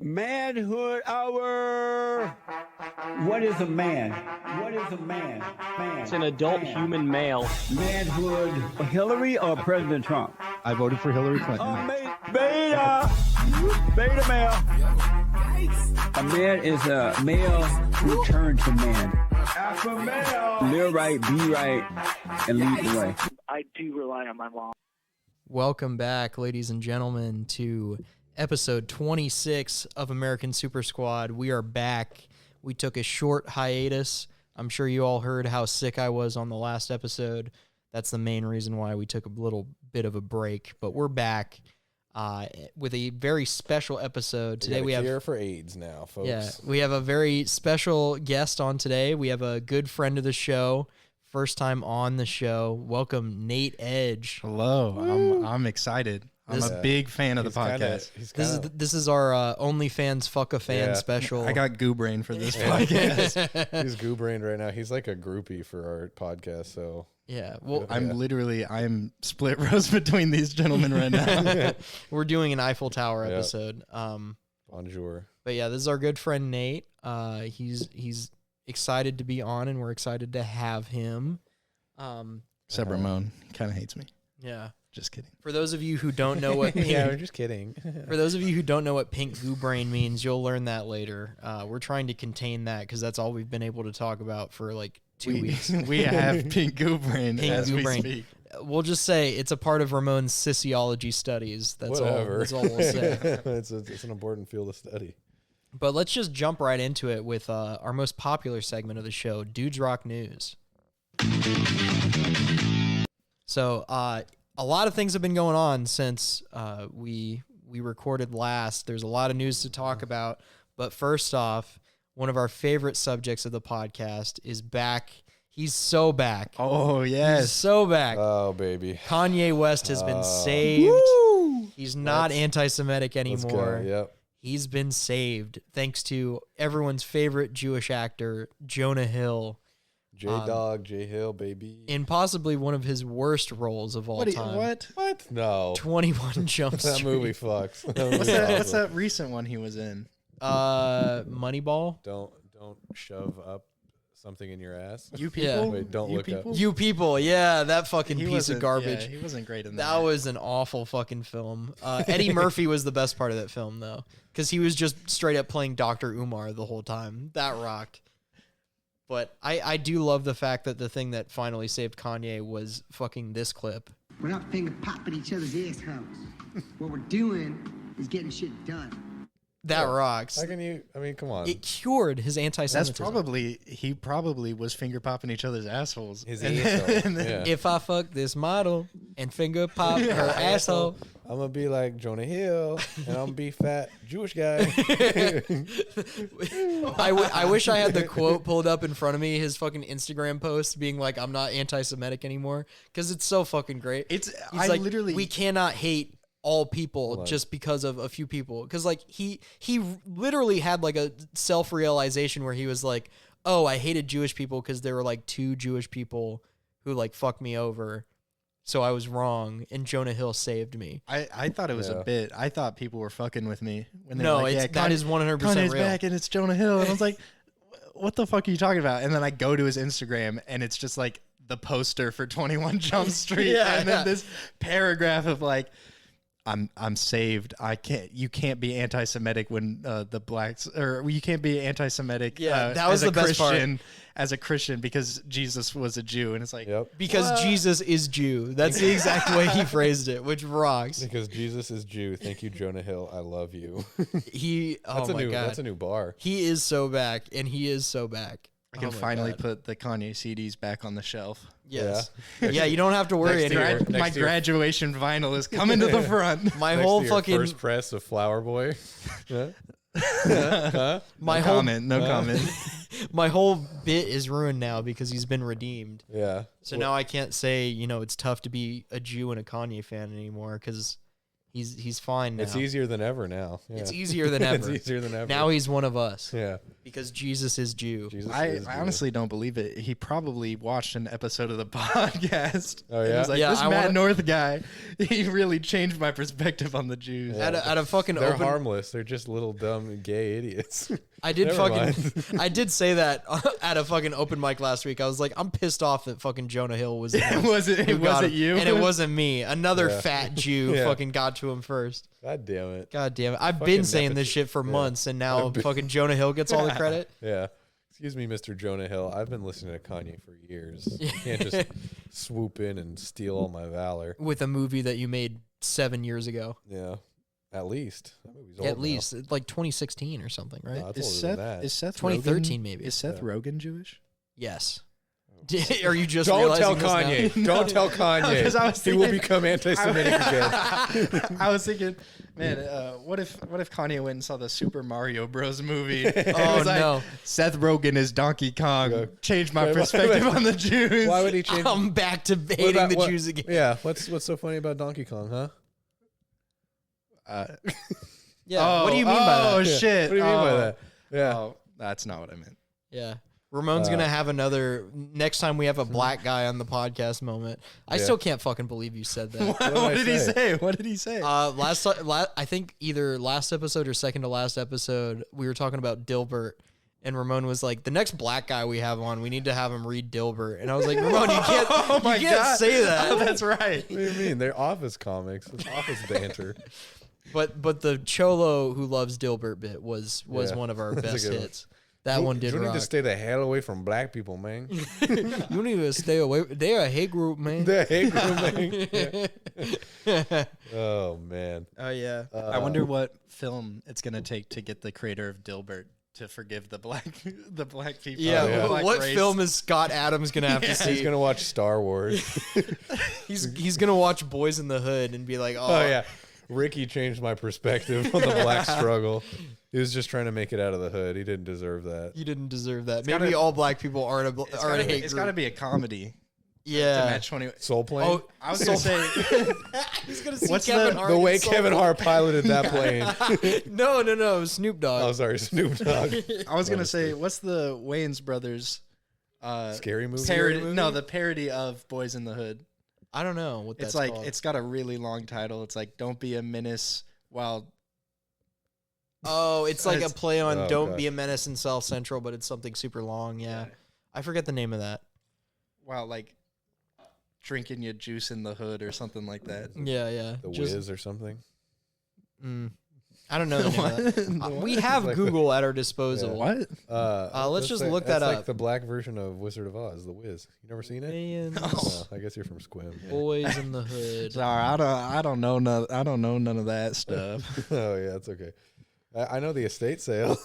Manhood hour. What is a man? What is a man? It's an adult human male. Manhood. Hillary or President Trump? I voted for Hillary Clinton. Beta. Beta male. A man is a male who turns to man. Alpha male. Live right, be right, and lead the way. I do rely on my mom. Welcome back, ladies and gentlemen, to episode 26 of American Super Squad. We are back. We took a short hiatus. I'm sure you all heard how sick I was on the last episode. That's the main reason why we took a little bit of a break. But we're back with a very special episode. Today we have cure for AIDS now, folks. Yeah, we have a very special guest on today. We have a good friend of the show. First time on the show. Welcome, Nate Edge. Hello. I'm excited. I'm a big fan of the podcast. This is our OnlyFans Fuck a Fan special. I got goo brain for this podcast. He's goo brained right now. He's like a groupie for our podcast. So yeah, well, I'm split roast between these gentlemen right now. We're doing an Eiffel Tower episode. Bonjour. But yeah, this is our good friend Nate. He's excited to be on, and we're excited to have him. Except Ramon kind of hates me. Yeah. Just kidding. For those of you who don't know what pink, yeah, we're just kidding. For those of you who don't know what pink goo brain means, you'll learn that later. We're trying to contain that because that's all we've been able to talk about for like 2 weeks. We have pink goo brain as we speak. We'll just say it's a part of Ramon's sissyology studies. That's Whatever. all. That's all we'll say. It's an important field of study. But let's just jump right into it with our most popular segment of the show, Dudes Rock News. So, a lot of things have been going on since we recorded last. There's a lot of news to talk about. But first off, one of our favorite subjects of the podcast is back. He's so back. Oh, yes. He's so back. Oh, baby. Kanye West has been saved. Woo! He's not anti-Semitic anymore. Let's go. Yep. He's been saved thanks to everyone's favorite Jewish actor, Jonah Hill. J-Dog, J-Hill, baby. In possibly one of his worst roles of all time. What? No. 21 Jump Street. That movie fucks. What's that recent one he was in? Moneyball. Don't shove up something in your ass. You people? Yeah. Wait, don't You look people? up. You people. Yeah, that fucking He piece of wasn't- garbage. Yeah, he wasn't great in That was an awful fucking film. Eddie Murphy was the best part of that film, though, because he was just straight up playing Dr. Umar the whole time. That rocked. But I do love the fact that the thing that finally saved Kanye was fucking this clip. We're not finger popping each other's assholes. What we're doing is getting shit done. That rocks. How can you? I mean, come on. It cured his anti-Semitism. He probably was finger popping each other's assholes. His And asshole. then- Yeah. If I fuck this model and finger pop her asshole. I'm gonna be like Jonah Hill, and I'm gonna be fat Jewish guy. I wish I had the quote pulled up in front of me, his fucking Instagram post being like, I'm not anti-Semitic anymore, because it's so fucking great. It's He's like, we cannot hate all people just because of a few people. Because like he literally had like a self-realization where he was like, oh, I hated Jewish people because there were like 2 Jewish people who like fucked me over. So I was wrong, and Jonah Hill saved me. I thought it was a bit. I thought people were fucking with me when they No, were like, that is 100% Kanye's real. back and it's Jonah Hill, and I was like, what the fuck are you talking about? And then I go to his Instagram, and it's just like the poster for 21 Jump Street, and then this paragraph of like, I'm saved. You can't be anti-Semitic when the blacks, or you can't be anti-Semitic. That was as the best part. As a Christian, because Jesus was a Jew, and it's like, Because Jesus is Jew. That's the exact way he phrased it, which rocks. Because Jesus is Jew. Thank you, Jonah Hill. I love you. Oh my God. That's a new bar. He is so back, and he is so back. I can finally put the Kanye CDs back on the shelf. Yes. Yeah, you don't have to worry anymore. My graduation vinyl is coming to the front. My Next whole to your fucking first press of Flower Boy. my No whole comment. No comment. my whole bit is ruined now because he's been redeemed. Yeah. So now I can't say, it's tough to be a Jew and a Kanye fan anymore because he's fine now. It's easier than ever now. Yeah. It's easier than ever. It's easier than ever. Now he's one of us. Yeah. Because Jesus is Jew. Jesus I is Jew. honestly don't believe it. He probably watched an episode of the podcast. Oh, and yeah? was like, Yeah, this I Matt wanna- North guy, he really changed my perspective on the Jews. Yeah. At a fucking They're open, harmless. They're just little dumb gay idiots. I did Never fucking, I did say that at a fucking open mic last week. I was like, I'm pissed off that fucking Jonah Hill was. It wasn't you, and it wasn't me. Another Yeah. fat Jew Yeah. fucking got to him first. God damn it. God damn it! I've Fucking been saying this nepotism. shit for Yeah. months, and now fucking Jonah Hill gets all the credit. Yeah. Excuse me, Mr. Jonah Hill. I've been listening to Kanye for years. You can't just swoop in and steal all my valor. With a movie that you made 7 years ago, Yeah. At least. That movie's old at now. least like 2016 or something, right? No, it's Is older than Seth, that. is Seth 2013 Rogen, maybe. Is Seth Rogen Jewish? Yes. Are you just Don't tell realizing this now? Kanye. Don't tell Kanye. 'cause I was He will thinking- become anti-Semitic again. I was thinking, man, what if Kanye went and saw the Super Mario Bros. Movie? It Oh, was like, no. Seth Rogen is Donkey Kong. Yeah. Changed my Wait, perspective wait. on the Jews. Why would he change? I'm back to What hating about- the what- Jews again. Yeah. What's so funny about Donkey Kong, huh? Yeah. What do you mean by Oh that? Yeah. shit! What do you mean by Oh. that? Yeah. Oh, that's not what I meant. Yeah. Ramon's gonna have another next time we have a black guy on the podcast moment. I Yeah. still can't fucking believe you said that. What I did he say? say? What did he say? I think either last episode or second to last episode, we were talking about Dilbert, and Ramon was like, "The next black guy we have on, we need to have him read Dilbert." And I was like, "Ramon, you can't, Oh my you can't God. say that." Oh, that's right. What do you mean? They're office comics. It's office banter. But the Cholo who loves Dilbert bit was Yeah. one of our That's a best good one. hits. That one did You need rock. to stay the hell away from black people, man. You need to stay away. They're a hate group, man. The hate group, man. Yeah. Oh man. Oh yeah. I wonder what film it's gonna take to get the creator of Dilbert to forgive the black people. Yeah, yeah. the black what race. film is Scott Adams gonna have to see? He's gonna watch Star Wars. He's gonna watch Boys in the Hood and be like, Oh yeah. Ricky changed my perspective on the black struggle. He was just trying to make it out of the hood. He didn't deserve that. you didn't deserve that. Maybe gotta- all black people aren't a hate It's group. got to be a comedy to Yeah. match 20. Soul plane. Oh, I was gonna say he's gonna see What's Kevin the- Hart. the way in Soul Kevin Plane. Hart piloted that plane. No, Snoop Dogg. Oh, sorry, Snoop Dogg. I was gonna say what's the Wayans brothers Scary movie. parody? movie? No, the parody of Boys in the Hood. I don't know what that's It's like called. it's got a really long title. It's like "Don't Be a Menace" while Oh, it's like a It's- play on Oh, "Don't God. Be a Menace" in South Central, but it's something super long. Yeah, I forget the name of that. like drinking your juice in the hood or something like that. Yeah. The Just- Wiz or something. I don't know the name of that. We have Like Google at our disposal. What? Let's that's just like- look that's that like up. the black version of Wizard of Oz, The Wiz. You never seen it? And Oh, I guess you're from Squim. Yeah. Boys in the Hood. Sorry, I don't know none of that stuff. Oh yeah, it's okay. I know the estate sale.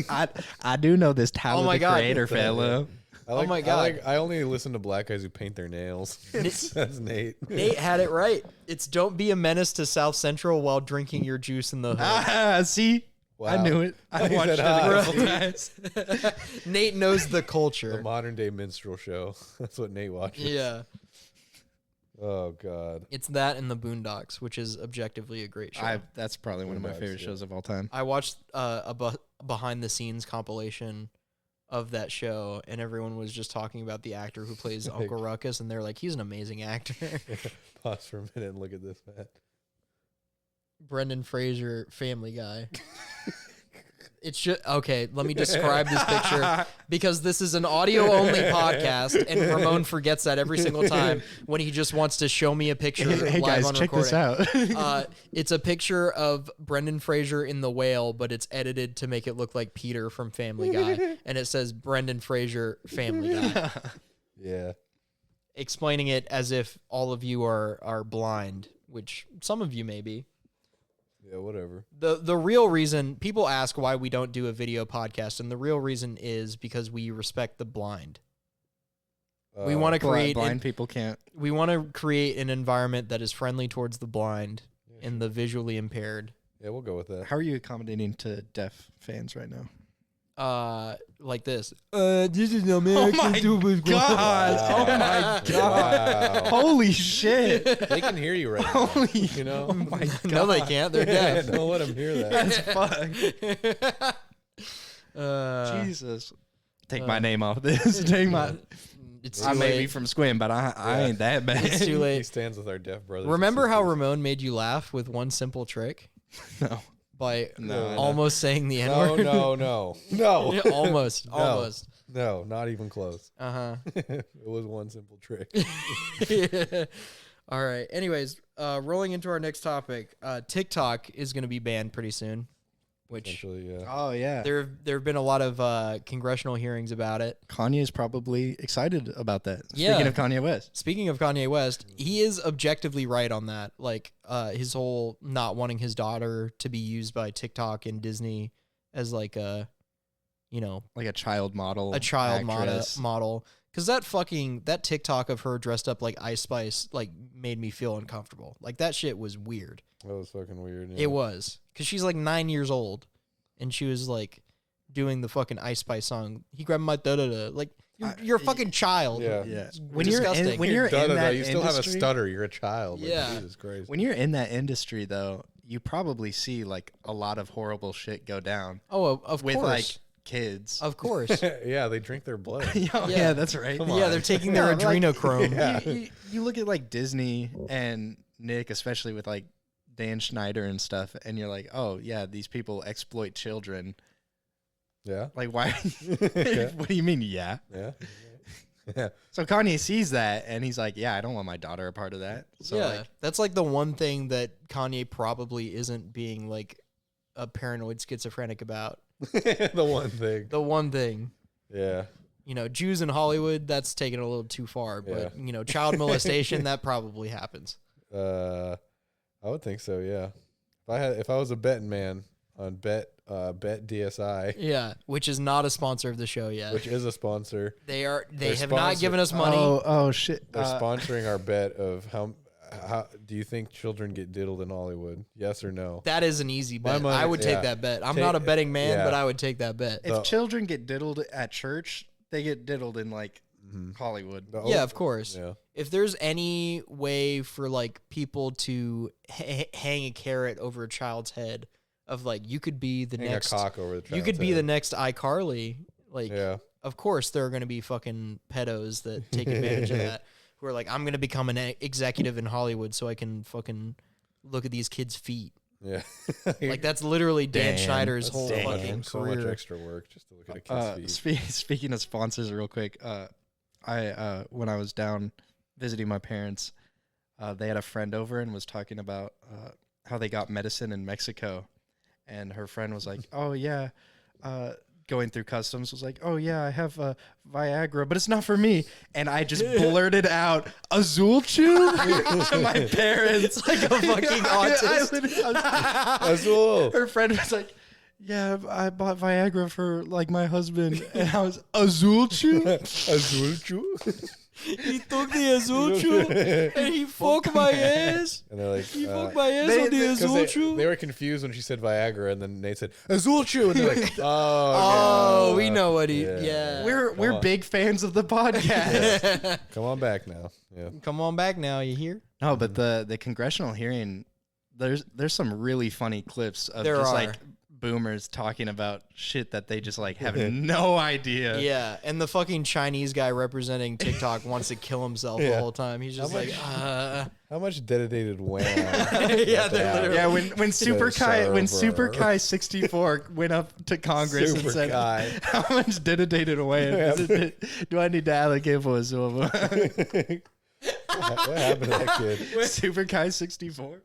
I do know this Tyler Oh my the God. Creator fellow. I my God. I only listen to black guys who paint their nails. That's Nate. Nate had it right. It's "Don't Be a Menace to South Central while drinking your juice in the hood." Ah, see, I Wow. knew it. I He watched it said, a couple times. Nate knows the The culture. modern day minstrel show. That's what Nate watches. Yeah, Oh God. it's that and the Boondocks, which is objectively a great show. That's probably one of my Boondocks, favorite yeah. shows of all time. I watched a behind the scenes compilation of that show, and everyone was just talking about the actor who plays Uncle Ruckus, and they're like, he's an amazing actor. Pause for a minute and look at this, Matt. Brendan Fraser, Family Guy. It's just okay. Let me describe this picture because this is an audio only podcast, and Ramon forgets that every single time when he just wants to show me a picture. Hey live guys, on check recording. this out. It's a picture of Brendan Fraser in The Whale, but it's edited to make it look like Peter from Family Guy, and it says Brendan Fraser, Family Guy, Yeah. explaining it as if all of you are blind, which some of you may be. Yeah, whatever. The real reason people ask why we don't do a video podcast, and the real reason is because we respect the blind. We want to create Blind people can't. we want to create an environment that is friendly towards the blind and the visually impaired. Yeah, we'll go with that. How are you accommodating to deaf fans right now? Like this. This is American Supersquad. God! Oh my God! Wow. Holy shit! They can hear you right now. Holy! You know? Oh my God! No, they can't. They're deaf. Don't let them hear that. That's fucked. Jesus. Take my name off this. Take my. It's too I may late. be from Squim, but I ain't that bad. It's too He late. stands with our deaf brothers. Remember and how sisters. Ramon made you laugh with one simple trick? No. By No. almost saying the No, N-word? no. Yeah, almost. No. Almost. No, not even close. Uh-huh. It was one simple trick. All right. Anyways, rolling into our next topic, TikTok is going to be banned pretty soon, which Essentially, yeah. Oh, yeah. there have been a lot of congressional hearings about it. Kanye's probably excited about that. Yeah. Speaking of Kanye West. Speaking of Kanye West, he is objectively right on that. Like his whole not wanting his daughter to be used by TikTok and Disney as like a, Like a child model. a child actress. model. Because that TikTok of her dressed up like Ice Spice like made me feel uncomfortable. Like that shit was weird. That was fucking weird. Yeah. It was. Because she's like 9 years old and she was like doing the fucking Ice Spice song. He grabbed my da-da-da. Like, you're a fucking child. Yeah. Yeah. It's When disgusting. you're in Da-da-da, that you still have a industry- stutter. You're a child. Like, Yeah. Jesus Christ. When you're in that industry, though, you probably see like a lot of horrible shit go down Oh, of with course. like kids. Of course. Yeah, they drink their blood. Oh, yeah, that's right. Come Yeah, on. they're taking their No, like- adrenochrome. Yeah. You look at like Disney and Nick, especially with like Dan Schneider and stuff, and you're like, oh yeah, these people exploit children. Yeah. Like, why? Okay. What do you mean? Yeah. Yeah. Yeah. So Kanye sees that and he's like, yeah, I don't want my daughter a part of that. So yeah, like, that's like the one thing that Kanye probably isn't being like a paranoid schizophrenic about. The one thing. The one thing, Yeah. Jews in Hollywood, that's taken a little too far. But child molestation, that probably happens. I would think so. Yeah. If I was a betting man on Bet DSI, Yeah, which is not a sponsor of the show yet. which is a sponsor, They They're have not sponsored. given us money. oh shit. they're sponsoring our bet of how do you think children get diddled in Hollywood? Yes or no? That is an easy bet. money- I would take yeah. that bet. I'm Take- not a betting man, yeah. but I would take that bet. If children get diddled at church, they get diddled in like Mm-hmm. Hollywood. Yeah, of course. Yeah. If there's any way for like people to hang a carrot over a child's head of like you could be the Hang next a cock over the you could child's be head. the next iCarly, like Yeah. of course there are going to be fucking pedos that take advantage of that who are like I'm going to become an executive in Hollywood so I can fucking look at these kids' feet. Yeah. Like that's literally Dan Damn. Schneider's That's whole so fucking much career. extra work just to look at a kid's feet. Speaking of sponsors, real quick, I when I was down visiting my parents, they had a friend over and was talking about how they got medicine in Mexico, and her friend was like, "Oh yeah," going through customs was like, "Oh yeah, I have Viagra, but it's not for me," and I just blurted out Azul Chew to my parents Like a fucking autist. Azul. Her friend was like, yeah, I bought Viagra for like my husband, and I was Azul Chew. Azul Chew. He took the Azul Chew and he fucked my ass. And they're like, He fucked my ass they- on the they- 'cause Azul Chew. they were confused when she said Viagra, and then Nate said Azul Chew, and they're like, Oh, okay. we know what he. Yeah. Yeah. We're on. big fans of the podcast. Come on back now. Yeah. Come on back now. You hear? No, but the congressional hearing, there's some really funny clips of There just are. like boomers talking about shit that they just like have no idea. Yeah. And the fucking Chinese guy representing TikTok wants to kill himself the Yeah. whole time. He's just How like, How much dedicated wham? Yeah, they're literally- Yeah, when Super Kai Sorry, Super bro. Kai 64 went up to Congress Super and said, Kai. "How much dedicated away do I need to allocate for a silver?" What happened to that kid? Super Kai 64.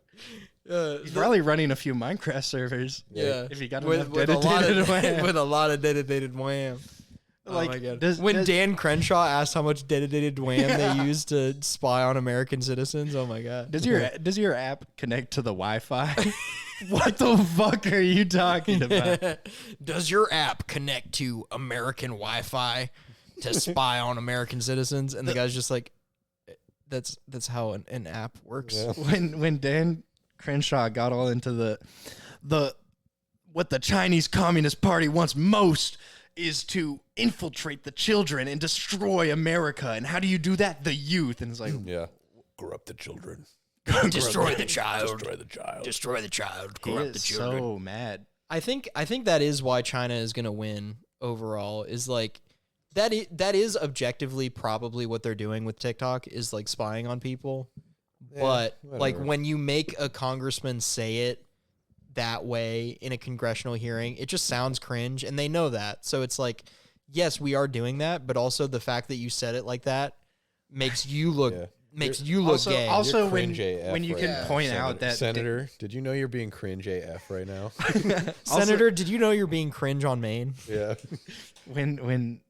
He's probably running a few Minecraft servers. yeah. If he got with, enough with a lot dedicated of wham. with a lot of dedicated wham. Like, oh my god! does- when does- Dan Crenshaw asked how much dedicated wham they used to spy on American citizens, oh my god! Does your app connect to the Wi-Fi? What the fuck are you talking about? Does your app connect to American Wi-Fi to spy on American citizens? And the guy's just like, that's how an app works. Yeah. When Dan Crenshaw got all into the what the Chinese Communist Party wants most is to infiltrate the children and destroy America. And how do you do that? The youth. And it's like, Yeah. Corrupt the children. Destroy the child. Destroy the child. Destroy the child. he Corrupt the is children. so mad. I think that is why China is going to win overall. Is like that is objectively probably what they're doing with TikTok is like spying on people. Yeah, but whatever. like when you make a congressman say it that way in a congressional hearing, it just sounds cringe, and they know that. So it's like, yes, we are doing that, but also the fact that you said it like that makes you look also, gay. Also, You're when cringe AF you right can now, point out that Senator, did you know you're being cringe AF right now? Senator, did you know you're being cringe on Maine? Yeah. when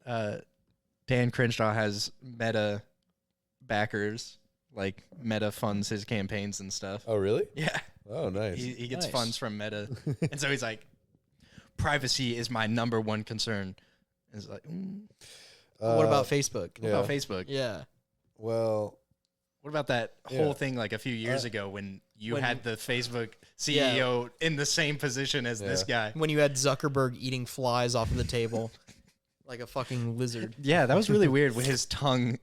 Dan Crenshaw has Meta backers, like Meta funds his campaigns and stuff. Oh, really? Yeah. Oh, nice. He gets Nice. funds from Meta. And so he's like, privacy is my number one concern. And it's like, What about Facebook? what about Facebook? Yeah. Well, What about that Yeah. whole thing like a few years ago when you when- had the Facebook CEO in the same position as this guy? When you had Zuckerberg eating flies off of the table like a fucking lizard. Yeah, that was really weird when his tongue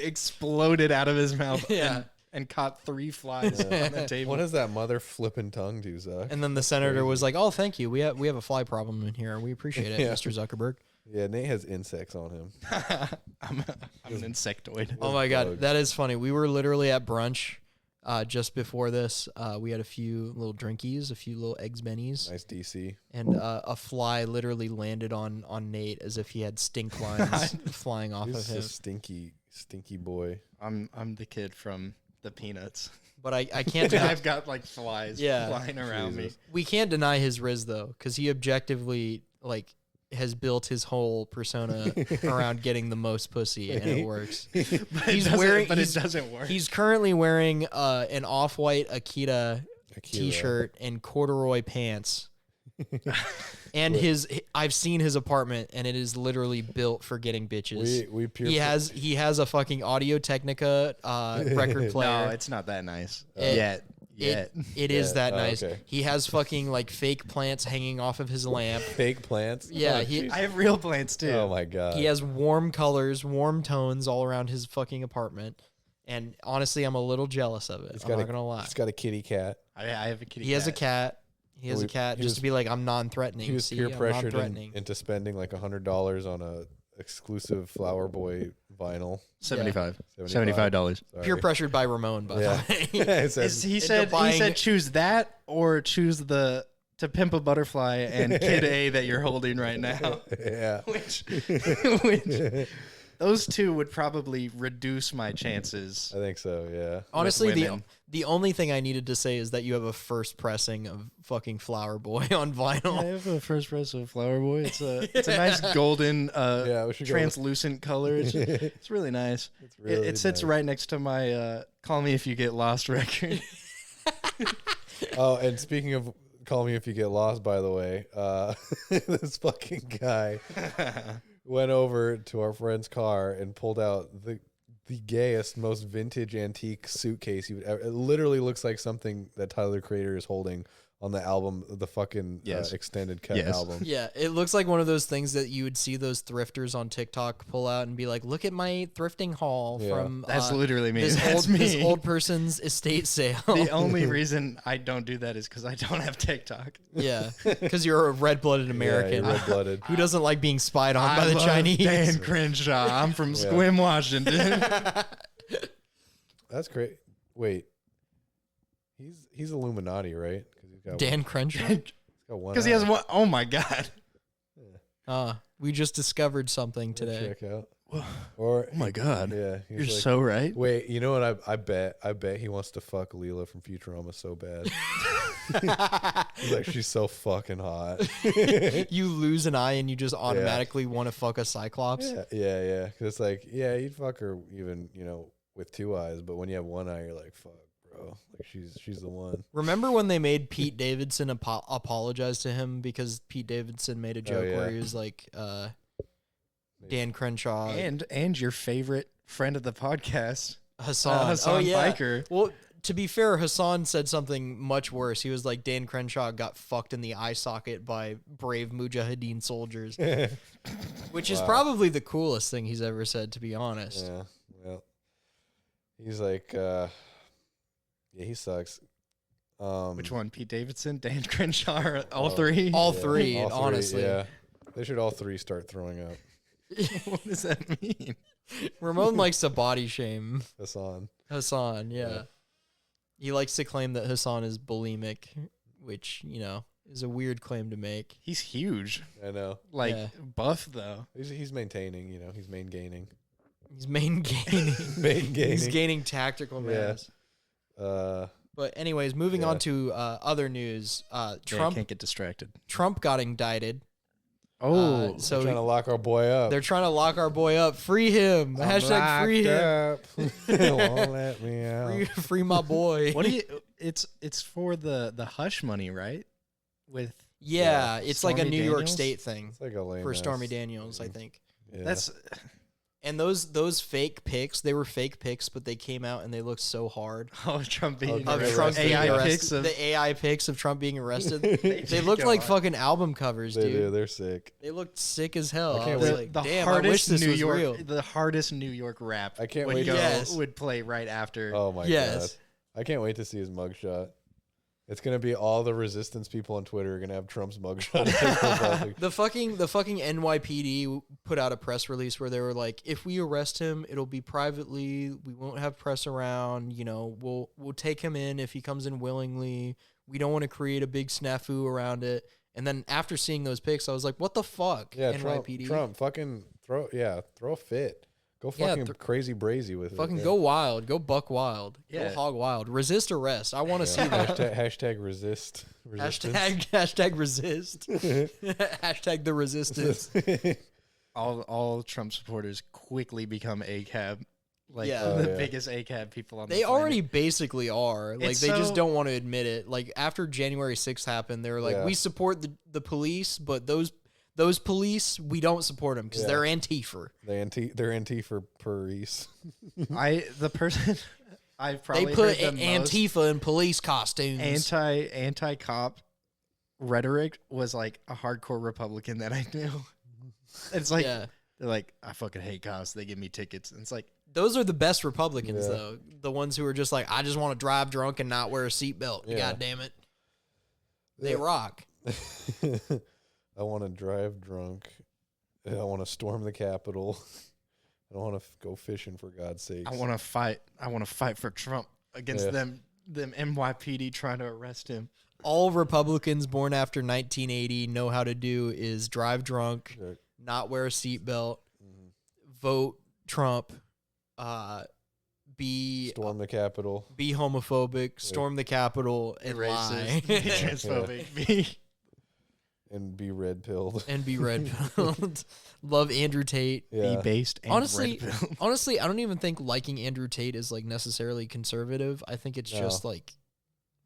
exploded out of his mouth Yeah. and caught 3 flies on the table. what does that mother flipping tongue do, Zuck? And then the senator was like, "Oh, thank you. We have a fly problem in here. We appreciate it, Yeah. Mr. Zuckerberg." Yeah, Nate has insects on him. I'm an insectoid. Oh my god, bugs. that is funny. We were literally at brunch just before this. We had a few little drinkies, a few little eggs bennies, Nice DC. and a fly literally landed on Nate as if he had stink lines flying off He's of a him. stinky boy. I'm the kid from the Peanuts. But I can't deny, I've got like flies Yeah. flying around Jesus. we can't deny his rizz though, because he objectively like has built his whole persona around getting the most pussy, and it works. me. He's wearing, but he's, it doesn't work. He's currently wearing an off-white Akita t-shirt and corduroy pants. And I've seen his apartment, and it is literally built for getting bitches. He has a fucking Audio Technica record player. No, it's not that nice It- yet. It is Yeah. that Oh, nice. okay. He has fucking like fake plants hanging off of his lamp. Fake plants. Yeah, Oh, he- jeez. I have real plants too. Oh my god. He has warm colors, warm tones all around his fucking apartment. And honestly, I'm a little jealous of it. I'm not gonna lie. He's got a kitty cat. I have a kitty. He has a cat. He has a cat he just was- to be like, I'm non-threatening. He was See, peer I'm pressured non-threatening. into spending like $100 on a exclusive Flower Boy vinyl. $75. $75. $75. Sorry. Peer pressured by Ramon, by Yeah. the way. It said- He Into said buying- choose that or choose the To Pimp a Butterfly and Kid A that you're holding right now. yeah. which those two would probably reduce my chances. I think so. Yeah. Honestly, women. the only thing I needed to say is that you have a first pressing of fucking Flower Boy on I vinyl. have a first press of Flower Boy. It's a nice golden Yeah, we should go with- translucent color. It's really nice. It's really it sits nice. right next to my Call Me If You Get Lost record. Oh, and speaking of Call Me If You Get Lost, by the way, this fucking guy went over to our friend's car and pulled out the gayest, most vintage antique suitcase you would ever. It literally looks like something that Tyler Creator is holding on the album, the fucking Yes. extended cut Yes. album. Yeah, it looks like one of those things that you would see those thrifters on TikTok pull out and be like, "Look at my thrifting haul Yeah. from That's literally me. this That's this me. old person's estate sale." The only reason I don't do that is because I don't have TikTok. Yeah, because you're a red-blooded American Yeah, red-blooded. who doesn't like being spied on by I the love Chinese. Dan Crenshaw. I'm from Sequim, Washington. That's great. Wait, he's Illuminati, right? Because he's got Dan Crenshaw. he's got one. Because he has eye. one. Oh my God. We just discovered something today. Check out. Or Oh my God. yeah, he's You're like, so right. Wait, you know what? I bet he wants to fuck Leela from Futurama so bad. He's like, she's so fucking hot. You lose an eye and you just automatically want to fuck a Cyclops. Yeah. Because it's like, yeah, you'd fuck her even, with 2 eyes, but when you have 1 eye, you're like, fuck, bro. Like she's the one. Remember when they made Pete Davidson apologize to him because Pete Davidson made a joke yeah. where he was like, Dan Crenshaw, And your favorite friend of the podcast, Hassan. Hassan Biker. Well, to be fair, Hassan said something much worse. He was like, Dan Crenshaw got fucked in the eye socket by brave Mujahideen soldiers, which is probably the coolest thing he's ever said, to be honest. Yeah. Well, he's like, yeah, he sucks. Which one? Pete Davidson, Dan Crenshaw, all three? All Yeah, three, all three, honestly. Yeah. They should all three start throwing up. What does that mean? Ramon likes to body shame Hassan. yeah. He likes to claim that Hassan is bulimic, which, is a weird claim to make. He's huge. I know. Like, Yeah. buff, though. He's maintaining, he's main gaining. He's main gaining. Main gaining. He's gaining tactical mass. But anyways, moving on to other news. Trump can't get distracted. Trump got indicted. Oh, So They're trying to lock our boy up. they're trying to lock our boy up. Free him. Hashtag free him. him. Won't let me out. Free my boy. what do you? It's for the hush money, right? With Yeah, it's like a Stormy New York Daniels? State thing It's like a lame for ass Stormy Daniels, I think. Yeah. that's And those fake pics, they were fake pics, but they came out and they looked so hard. Trump being Of Of Yeah, Trump arrested. being AI arrested. pics of The AI pics of Trump being arrested. They did looked go like on. fucking album covers, They dude. do. They're sick. They looked sick as hell. I I, can't was wait. like, the damn, I hardest wish this New was York, real. the hardest New York rap. I can't would wait go, to- Yes. would play right after. Oh my Yes. god. I can't wait to see his mugshot. It's gonna be all the resistance people on Twitter are gonna have Trump's mugshot. The fucking NYPD put out a press release where they were like, if we arrest him, it'll be privately. We won't have press around. We'll take him in if he comes in willingly. We don't want to create a big snafu around it. And then after seeing those pics, I was like, what the fuck? Yeah, NYPD. Trump, fucking throw a fit. Go fucking crazy brazy with Fucking it. go wild. Go buck wild. Yeah. Go hog wild. Resist arrest. I want to see that. Hashtag resist. Resistance. Hashtag resist. Hashtag the resistance. All Trump supporters quickly become ACAB, like Yeah. the Oh, yeah. biggest ACAB people on. They the planet. already basically are. Like, It's they just so- don't want to admit it. Like, after January 6th happened, they were like, Yeah. we support the police, but those police, we don't support them because Yeah. they're Antifa. They're anti for Paris. the person I've probably They put heard the most Antifa in police costumes. anti cop rhetoric was like a hardcore Republican that I knew. It's like Yeah. they're like, I fucking hate cops. They give me tickets. And it's like, Those are the best Republicans, Yeah. though. The ones who are just like, I just want to drive drunk and not wear a seatbelt. Yeah. God damn it. They Yeah. rock. I want to drive drunk. I want to storm the Capitol. I don't want to go fishing, for God's sake. I want to fight. I want to fight for Trump against Yeah. them NYPD trying to arrest him. All Republicans born after 1980 know how to do is drive drunk, Right. not wear a seatbelt, Mm-hmm. vote Trump, be Storm the Capitol. homophobic, storm the Capitol, and lie. be transphobic, be And be red pilled. And be red pilled. Love Andrew Tate. Yeah. be based. And Honestly, red-pilled. honestly, I don't even think liking Andrew Tate is like necessarily conservative. I think it's No. just like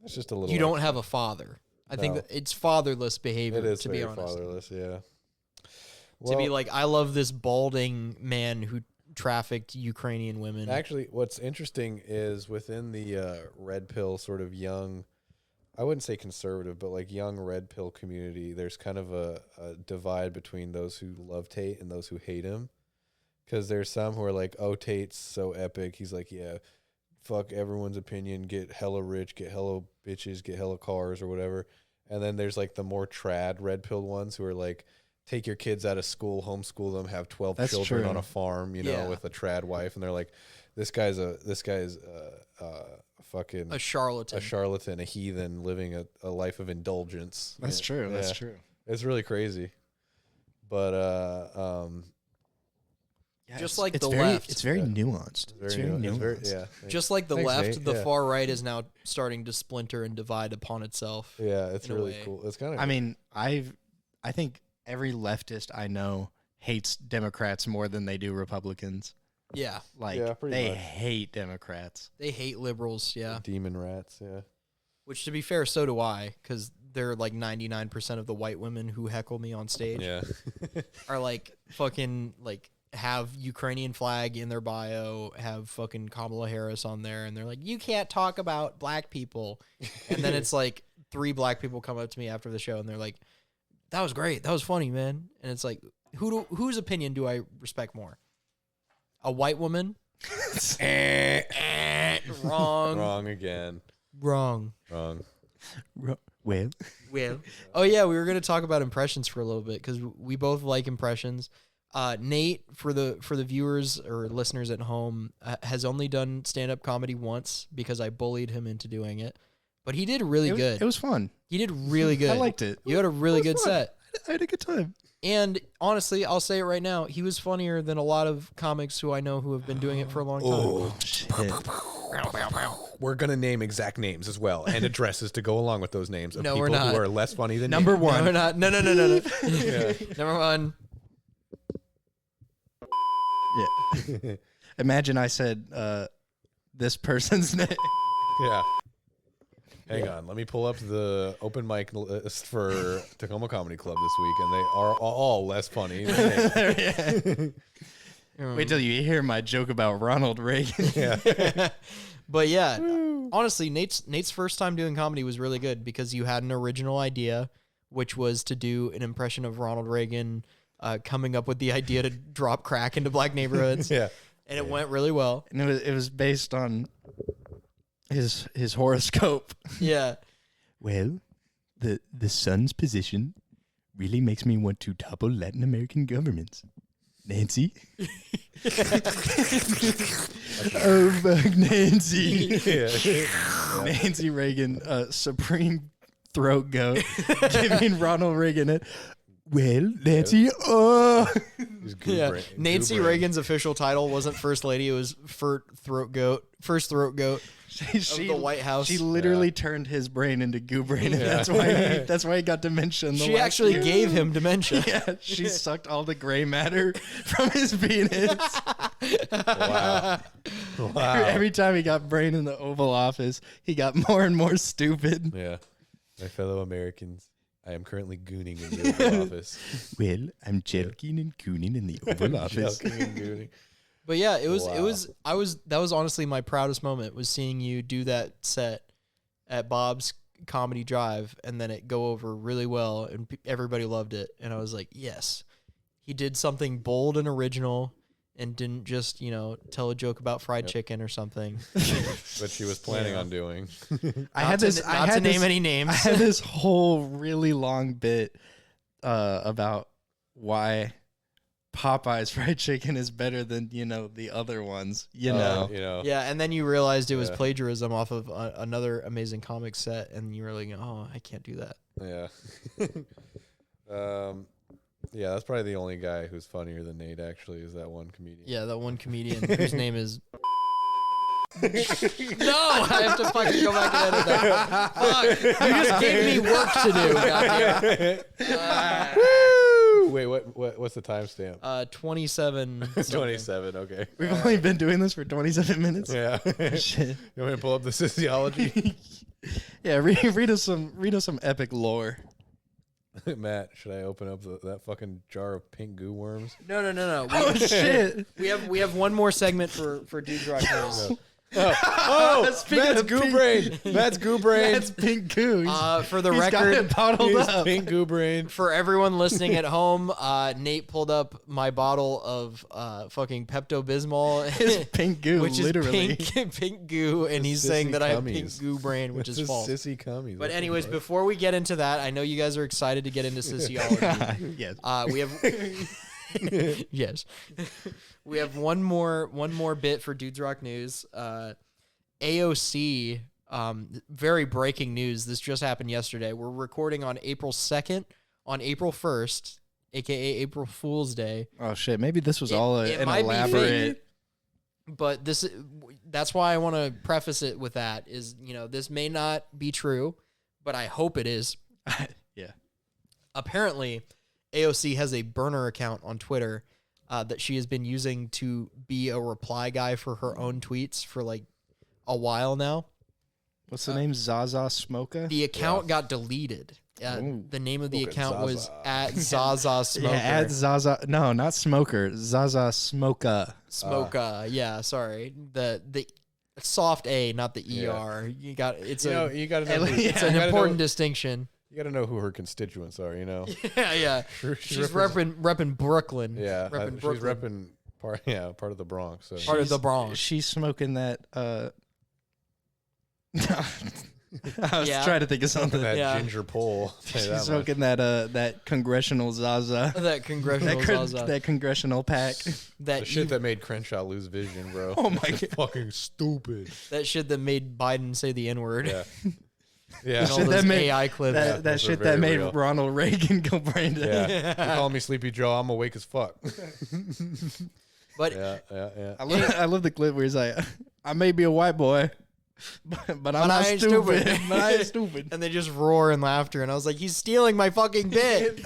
It's just a little. you don't have a father. I think No. that it's fatherless behavior. It is to very be honest. fatherless. Yeah. To be like, I love this balding man who trafficked Ukrainian women. Actually, what's interesting is within the red pill sort of young, I wouldn't say conservative, but like young red pill community, there's kind of a divide between those who love Tate and those who hate him. Because there's some who are like, oh, Tate's so epic. He's like, yeah, fuck everyone's opinion, get hella rich, get hella bitches, get hella cars or whatever. And then there's like the more trad red pilled ones who are like, take your kids out of school, homeschool them, have 12 That's children true. on a farm, Yeah. with a trad wife. And they're like, this guy's fucking a charlatan. a charlatan, a heathen living a life of indulgence. That's Yeah. true. That's Yeah. true. It's really crazy. But Yeah, Just it's- like it's the very, left. It's very Yeah. nuanced. It's very nuanced. yeah. Just like the Thanks, left, Nate. the Yeah. far right is now starting to splinter and divide upon itself. Yeah, it's in a really way. cool. It's kind of I mean, I think every leftist I know hates Democrats more than they do Republicans. Yeah. Like Yeah, pretty they much. hate Democrats. They hate liberals. Yeah. demon rats, yeah. Which, to be fair, so do I, because they're like 99% of the white women who heckle me on stage Yeah. are like fucking like have Ukrainian flag in their bio, have fucking Kamala Harris on there, and they're like, you can't talk about black people. And then it's like 3 black people come up to me after the show and they're like, that was great. That was funny, man. And it's like, whose opinion do I respect more? A white woman? Wrong. Wrong again. Wrong. Wrong. Well, Oh yeah, we were gonna talk about impressions for a little bit because we both like impressions. Nate, for the viewers or listeners at home, has only done stand-up comedy once because I bullied him into doing it. But he did really good. It was fun. He did really good. I liked it. You had a really good fun. set. I had a good time. And honestly, I'll say it right now, he was funnier than a lot of comics who I know who have been doing it for a long time. Oh, Shit. we're gonna name exact names as well and addresses to go along with those names of No, people we're not. who are less funny than Number you. one. No, we're not. No. Yeah. Number one. Yeah. Imagine I said this person's name. Yeah. Hang on, let me pull up the open mic list for Tacoma Comedy Club this week, and they are all less funny. Than Wait till you hear my joke about Ronald Reagan. yeah. But yeah, honestly, Nate's first time doing comedy was really good because you had an original idea, which was to do an impression of Ronald Reagan, coming up with the idea to drop crack into black neighborhoods. Yeah. And it went really well. And it was based on his horoscope. Yeah. Well, the sun's position really makes me want to topple Latin American governments. Nancy? Oh, fuck, Nancy. Yeah. Nancy Reagan, supreme throat goat, giving Ronald Reagan it. Well, Nancy, Yeah. Nancy Reagan's official title wasn't First Lady, it was First Throat Goat of the White House. She literally turned his brain into goo brain, and that's why he got dementia. She actually gave him dementia. Yeah, she sucked all the gray matter from his penis. Wow. Every time he got brain in the Oval Office, he got more and more stupid. Yeah. My fellow Americans, I am currently gooning in the Oval Office. Well, I'm jelking and cooning in the Oval Office. Jelking and gooning. But yeah, that was honestly my proudest moment was seeing you do that set at Bob's Comedy Drive and then it go over really well and everybody loved it. And I was like, yes, he did something bold and original and didn't just, tell a joke about fried chicken or something. But she was planning on doing. I had to name any names. I had this whole really long bit about why Popeye's fried chicken is better than the other ones. Yeah, and then you realized it was plagiarism off of another amazing comic set, and you were like, "Oh, I can't do that." Yeah. Yeah, that's probably the only guy who's funnier than Nate. Actually, is that one comedian? Yeah, that one comedian whose name is. No, I have to fucking go back and edit that. Fuck, you just gave me work to do. Goddamn. Wait, what's the timestamp? 27. 27. Okay. We've only been doing this for 27 minutes. Yeah. Shit. You want me to pull up the sissyology? Yeah, read us some epic lore. Matt, should I open up that fucking jar of pink goo worms? No. Oh shit. We have one more segment for Dudes Rock News. Matt's goo brain. Matt's goo brain. That's pink goo. For the He's got record, it bottled He's up. pink goo brain. for everyone listening at home, Nate pulled up my bottle of fucking Pepto-Bismol, It's pink goo, which literally. is pink goo, and he's saying sissy that I have cummies. pink goo brain, which is It's false. Sissy cummies. But anyways, before we get into that, I know you guys are excited to get into sissyology. Yes. We have yes, we have one more bit for Dudes Rock News. AOC, very breaking news. This just happened yesterday. We're recording on April 2nd. On April 1st, aka April Fool's Day. Oh shit, maybe this was all it an might be elaborate. But that's why I want to preface it with that is, this may not be true, but I hope it is. Yeah. Apparently, AOC has a burner account on Twitter that she has been using to be a reply guy for her own tweets for like a while now. What's the name? Zaza Smoka? The account got deleted. The name of the account was at Zaza Smoker. Yeah, at Zaza. No, not Smoker. Zaza Smoka. Smoka. Yeah, sorry. The soft A, not the ER. You got it's you gotta know. it's an important distinction. You gotta know who her constituents are. Yeah. She's repping Brooklyn. Yeah, repping she's repping part of the Bronx. So. Part of the Bronx. She's smoking that. I was trying to think of something. That Yeah. ginger pole. She's smoking that congressional Zaza. That congressional Zaza. That congressional pack. That The shit that made Crenshaw lose vision, bro. Oh my It's God. fucking stupid. that shit that made Biden say the N-word. Yeah. Yeah. And all Shit those that made- AI clips. That those are shit very that made real. Ronald Reagan go brain dead. Yeah. You call me Sleepy Joe, I'm awake as fuck. But Yeah. I love the clip where he's like, I may be a white boy, but I'm I not ain't stupid. stupid. But I ain't stupid. and they just roar in laughter, and I was like, he's stealing my fucking bit.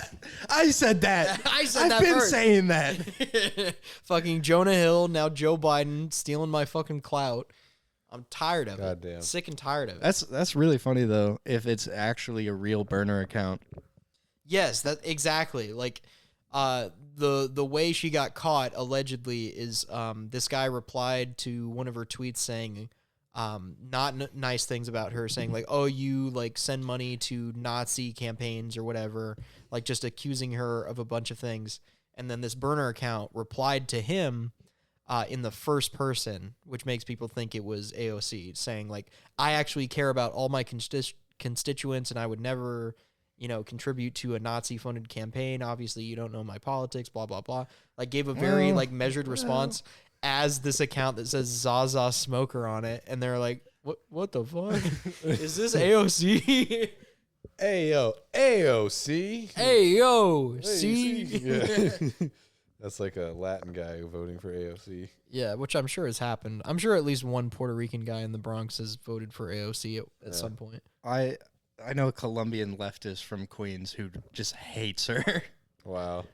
I said that. I said I've that been first. saying that. Fucking Jonah Hill, now Joe Biden stealing my fucking clout. I'm tired of Goddamn. it. Sick and tired of it. That's really funny though. If it's actually a real burner account. Yes, that exactly. Like the way she got caught allegedly is this guy replied to one of her tweets saying nice things about her, saying like, oh, you like send money to Nazi campaigns or whatever, like just accusing her of a bunch of things. And then this burner account replied to him in the first person, which makes people think it was AOC, saying like, I actually care about all my constituents and I would never, contribute to a Nazi-funded campaign. Obviously, you don't know my politics, blah, blah, blah. Like, gave a very, measured response as this account that says Zaza Smoker on it. And they're like, what the fuck? Is this AOC? Hey, yo, AOC. Hey, yo, see? Yeah. That's like a Latin guy voting for AOC. Yeah, which I'm sure has happened. I'm sure at least one Puerto Rican guy in the Bronx has voted for AOC at some point. I know a Colombian leftist from Queens who just hates her. Wow.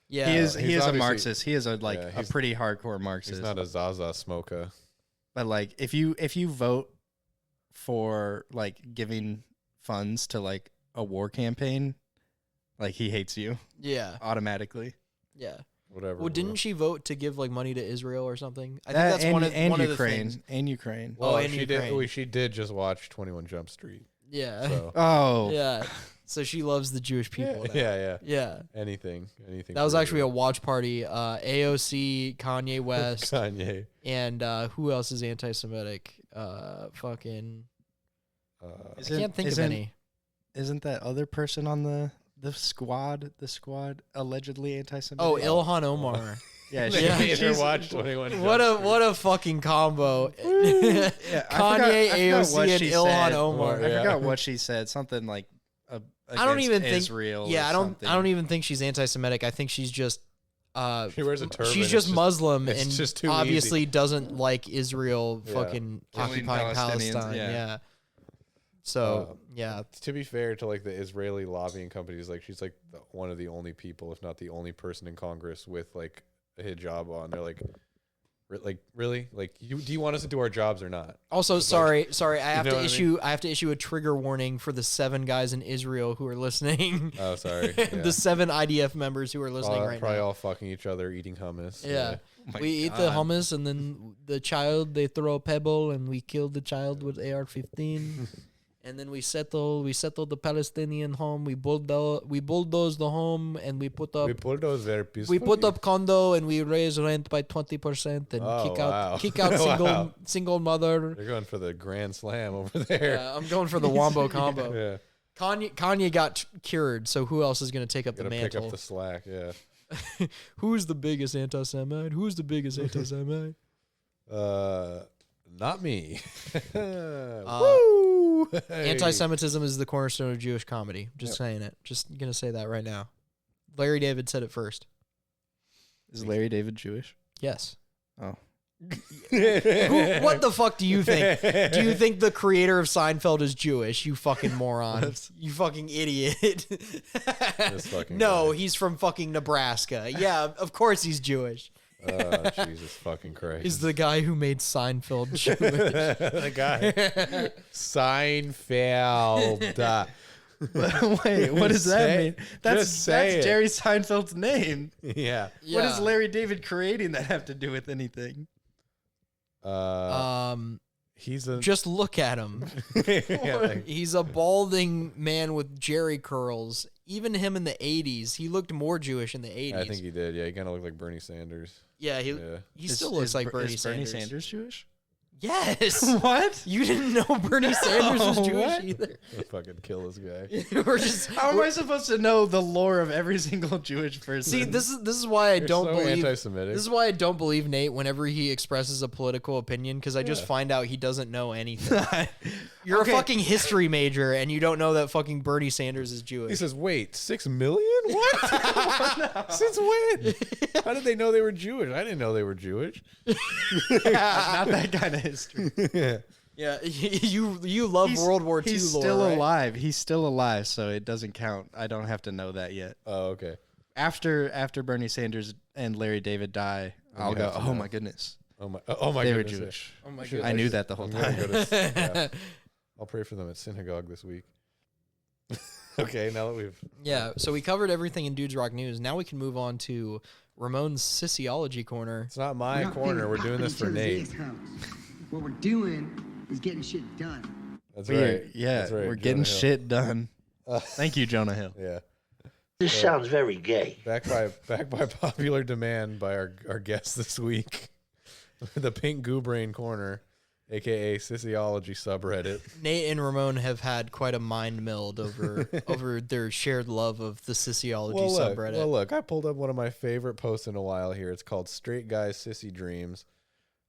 Yeah, He is a obviously- Marxist. He is a he's- pretty hardcore Marxist. He's not a Zaza smoker. But like if you vote for like giving funds to like a war campaign, like he hates you Yeah, automatically. yeah. Whatever. Well, didn't she vote to give like money to Israel or something? I think That that's and, one of and one of the Ukraine things. and Ukraine. Well, and she Ukraine. did. She did just watch 21 Jump Street. Yeah, So Oh, yeah. So she loves the Jewish people. now. yeah. Yeah. Anything. That was for actually a Israel. watch party. AOC, Kanye West, Kanye. and who else is anti-Semitic? Fucking. I Isn't- can't think of isn't- any. Isn't that other person on the squad? The squad allegedly anti-Semitic. Oh, Ilhan Omar. yeah, They Yeah. made her she's- watch 21 Jump What a fucking combo. Yeah, Kanye, I forgot AOC, what and she Ilhan said. Omar. I Yeah. forgot what she said. Something like I don't even think. Israel. Yeah, or I don't. something. I don't even think she's anti-Semitic. I think she's just. She wears a turban. She's It's just Muslim it's and just too obviously doesn't like Israel Yeah. fucking Killing occupying Palestinians, Palestine. yeah. Yeah. So yeah, To be fair to like the Israeli lobbying companies, like she's like one of the only people, if not the only person in Congress with like a hijab on. They're like really, like do you want us to do our jobs or not? also sorry, I have know to what I issue I have to issue a trigger warning for the 7 guys in Israel who are listening. Oh, sorry. Yeah. The 7 IDF members who are listening right Probably now. all fucking each other, eating hummus. Yeah. my We eat the God. hummus and then the child, they throw a pebble and we kill the child with AR-15. And then we settle the Palestinian home. We bulldoze the home and we put up We pulled those very peacefully. we put up condo and we raise rent by 20% and Oh, wow. kick out Wow. single mother. They're going for the grand slam over there. Yeah, I'm going for the wombo combo. Yeah. Kanye got cured, so who else is going to take up the Gotta pick mantle? up the slack. Yeah. Who's the biggest anti-Semite? Who's the biggest anti-Semite? Not me. Uh, Woo! Hey. Anti-Semitism is the cornerstone of Jewish comedy. Just saying it. Just gonna say that right now. Larry David said it first. Is Larry David Jewish? Yes. Oh, What the fuck do you think? Do you think the creator of Seinfeld is Jewish? You fucking moron. You fucking idiot. This fucking No, guy. he's from fucking Nebraska. Yeah, of course he's Jewish. Oh, Jesus fucking Christ. He's the guy who made Seinfeld Jewish. the guy. Seinfeld. wait, what does that Say- mean? That's just say it. Jerry Seinfeld's name. Yeah. What does Larry David creating that have to do with anything? He's a. Just look at him. yeah, like- He's a balding man with jerry curls. Even him in the 80s, he looked more Jewish in the 80s. I think he did. Yeah, he kind of looked like Bernie Sanders. Yeah, he Yeah. still looks like Bernie is Bernie Sanders. Sanders Jewish? Yes. What? You didn't know Bernie Sanders was Jewish What? either. I'll fucking kill this guy. We're just How am I supposed to know the lore of every single Jewish person? see. This is why I don't so believe. anti-Semitic. This is why I don't believe Nate whenever he expresses a political opinion because I just find out he doesn't know anything. You're Okay. a fucking history major and you don't know that fucking Bernie Sanders is He Jewish. says, "Wait, 6 million? What? Since when? How did they know they were Jewish? I didn't know they were Jewish." Not that kind of history. Yeah, you love World War II He's lore, still right? alive. He's still alive, so it doesn't count. I don't have to know that yet. Oh, okay. After Bernie Sanders and Larry David die, I'll go, have to oh know. my goodness. Oh my They were goodness. Jewish. Oh my I knew that the whole I'm gonna time. go to- yeah. I'll pray for them at synagogue this week. Okay, now that we've Yeah, so we covered everything in Dudes Rock News. Now we can move on to Ramon's sissyology corner. it's not We're my not corner. picking We're doing this each for other's Nate. assholes. What we're doing is getting shit done. That's We're- right. Yeah, That's right. we're getting Jonah Hill. shit done. Thank you, Jonah Hill. Yeah. This sounds very gay. Back by popular demand by our guest this week, the Pink Goo Brain Corner, aka Sissyology subreddit. Nate and Ramon have had quite a mind meld over their shared love of the sissyology subreddit. Well, look, I pulled up one of my favorite posts in a while here. It's called "Straight Guys Sissy Dreams."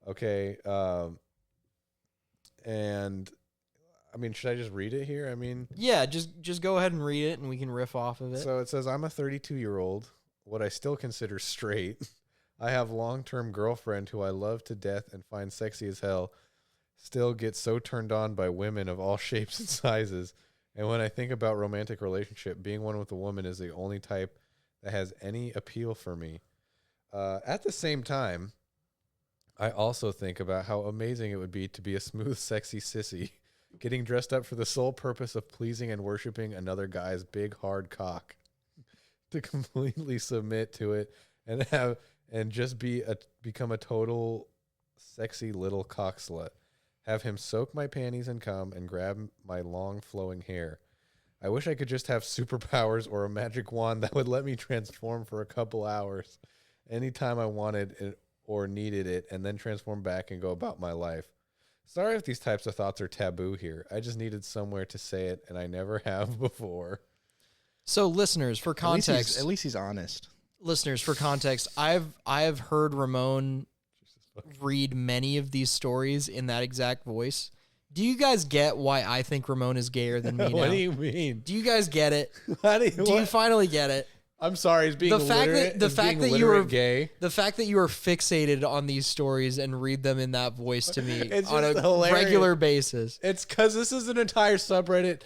Okay, and I mean, should I just read it here? I mean, Yeah, just go ahead and read it, and we can riff off of it. so it says, "I'm a 32-year-old, what I still consider straight. I have long-term girlfriend who I love to death and find sexy as hell. Still get so turned on by women of all shapes and sizes. And when I think about romantic relationship, being one with a woman is the only type that has any appeal for me. At the same time, I also think about how amazing it would be to be a smooth, sexy sissy, getting dressed up for the sole purpose of pleasing and worshiping another guy's big, hard cock, to completely submit to it and just become a total sexy little cock slut. Have him soak my panties and cum and grab my long flowing hair. I wish I could just have superpowers or a magic wand that would let me transform for a couple hours anytime I wanted it or needed it, and then transform back and go about my life. Sorry if these types of thoughts are taboo here. I just needed somewhere to say it, and I never have before." So, listeners, for context, At least he's honest. I've heard Ramon read many of these stories in that exact voice. Do you guys get why I think Ramon is gayer than me now? What do you mean? Do you guys get it? How do Do you finally get it? I'm sorry, he's being The fact literate. that Is being you were literate gay. the fact that you are fixated on these stories and read them in that voice to me It's on a just hilarious. regular basis. It's because this is an entire subreddit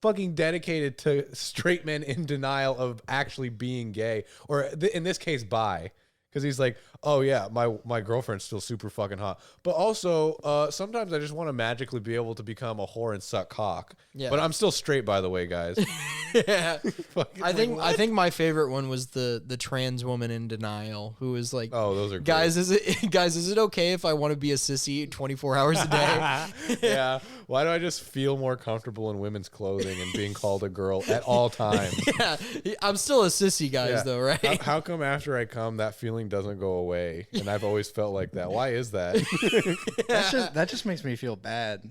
fucking dedicated to straight men in denial of actually being gay, or in this case, bi. Because he's like, oh yeah, my girlfriend's still super fucking hot, but also sometimes I just want to magically be able to become a whore and suck cock. Yeah. But I'm still straight, by the way, guys. Yeah. Fucking I think like, I think my favorite one was the trans woman in denial who was like, oh, those are great. guys, is it okay if I want to be a sissy 24 hours a day? Yeah. Why do I just feel more comfortable in women's clothing and being called a girl at all times? Yeah, I'm still a sissy, guys, Yeah. though, right? How come after I come that feeling doesn't go away? And I've always felt like that. Why is that? That just makes me feel bad.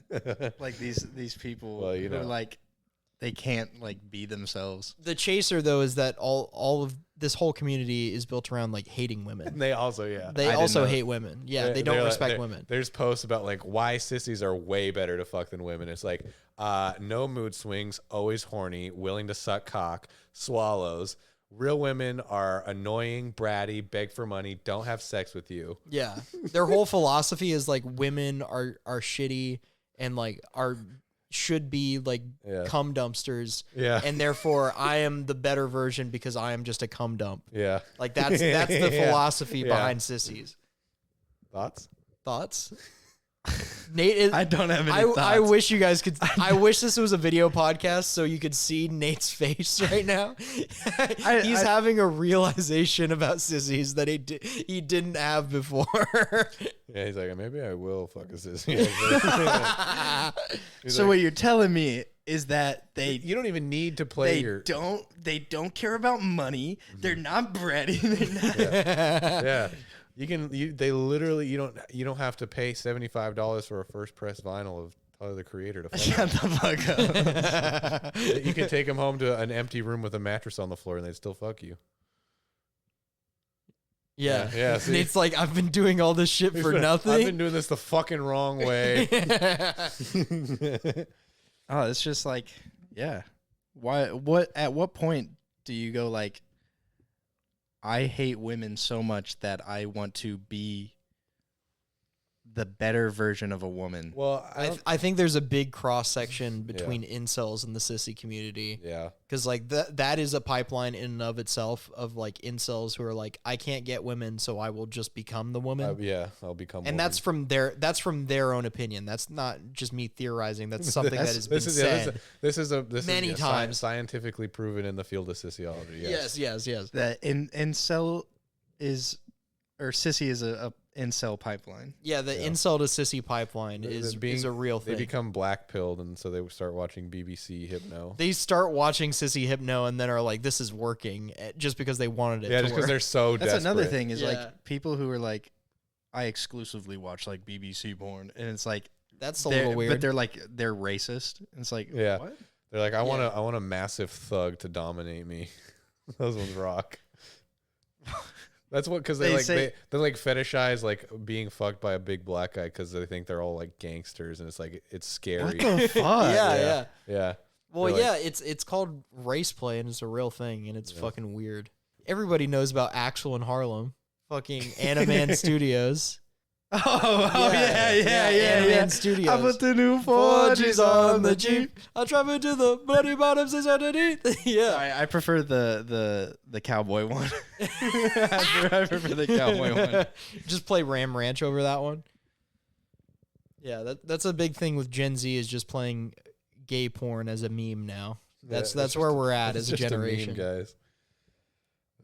Like these people Well, you who know. are like they can't like be themselves. The chaser, though, is that all of this whole community is built around like hating women. And they also, yeah. They didn't also know. hate women. Yeah, they don't They're like- respect they're- women. There's posts about like why sissies are way better to fuck than women. It's like no mood swings, always horny, willing to suck cock, swallows. Real women are annoying, bratty, beg for money, don't have sex with you. Yeah, their whole philosophy is like women are shitty and like should be like Yeah. cum dumpsters. Yeah. And therefore I am the better version because I am just a cum dump. Yeah. Like that's the Yeah. philosophy Yeah. behind sissies. Thoughts? Thoughts? Nate is, I don't have any I thoughts. wish you guys could. I wish this was a video podcast so you could see Nate's face right now. He's having a realization about sissies that he didn't have before. Yeah, he's like, maybe I will fuck a sissy. He's So like, what you're telling me is that you don't even need to play they don't care about money. They're not bratty. Yeah. You don't have to pay $75 for a first press vinyl of Tyler the Creator to fuck. Shut the fuck up. You can take them home to an empty room with a mattress on the floor and they'd still fuck you. Yeah. See? It's like, I've been doing all this shit for nothing. I've been doing this the fucking wrong way. Oh, it's just like, yeah. At what point do you go like, I hate women so much that I want to be the better version of a woman? Well, I think there's a big cross section between incels and the sissy community. Yeah. Because like that is a pipeline in and of itself of like incels who are like, I can't get women, so I will just become the woman. I'll become. And woman. that's from their own opinion. That's not just me theorizing. That's something that has been said. This is many times scientifically proven in the field of sissyology. Yes. That incel is, or sissy is a incel pipeline. Yeah, the incel to sissy pipeline is a real thing. They become black pilled, and so they start watching BBC Hypno. They start watching sissy Hypno and then are like, "This is working," just because they wanted it. Yeah, to just because work. they're so. That's desperate. another thing is like people who are like, I exclusively watch like BBC porn, and it's like that's a little weird. But they're racist. And it's like, what? They're like, I want a massive thug to dominate me. Those ones rock. That's what, because they fetishize like being fucked by a big black guy because they think they're all like gangsters, and it's like it's scary. What the fuck? Yeah. Well, it's called race play, and it's a real thing, and it's fucking weird. Everybody knows about Axel in Harlem, fucking Animan Studios. Yeah. Studios. I put the new 4Gs on the Jeep. I drive into the bloody bottoms is underneath. Yeah. I prefer the cowboy one. I prefer the cowboy one. Just play Ram Ranch over that one. Yeah, that's a big thing with Gen Z is just playing gay porn as a meme now. That's where we're at as a generation, guys.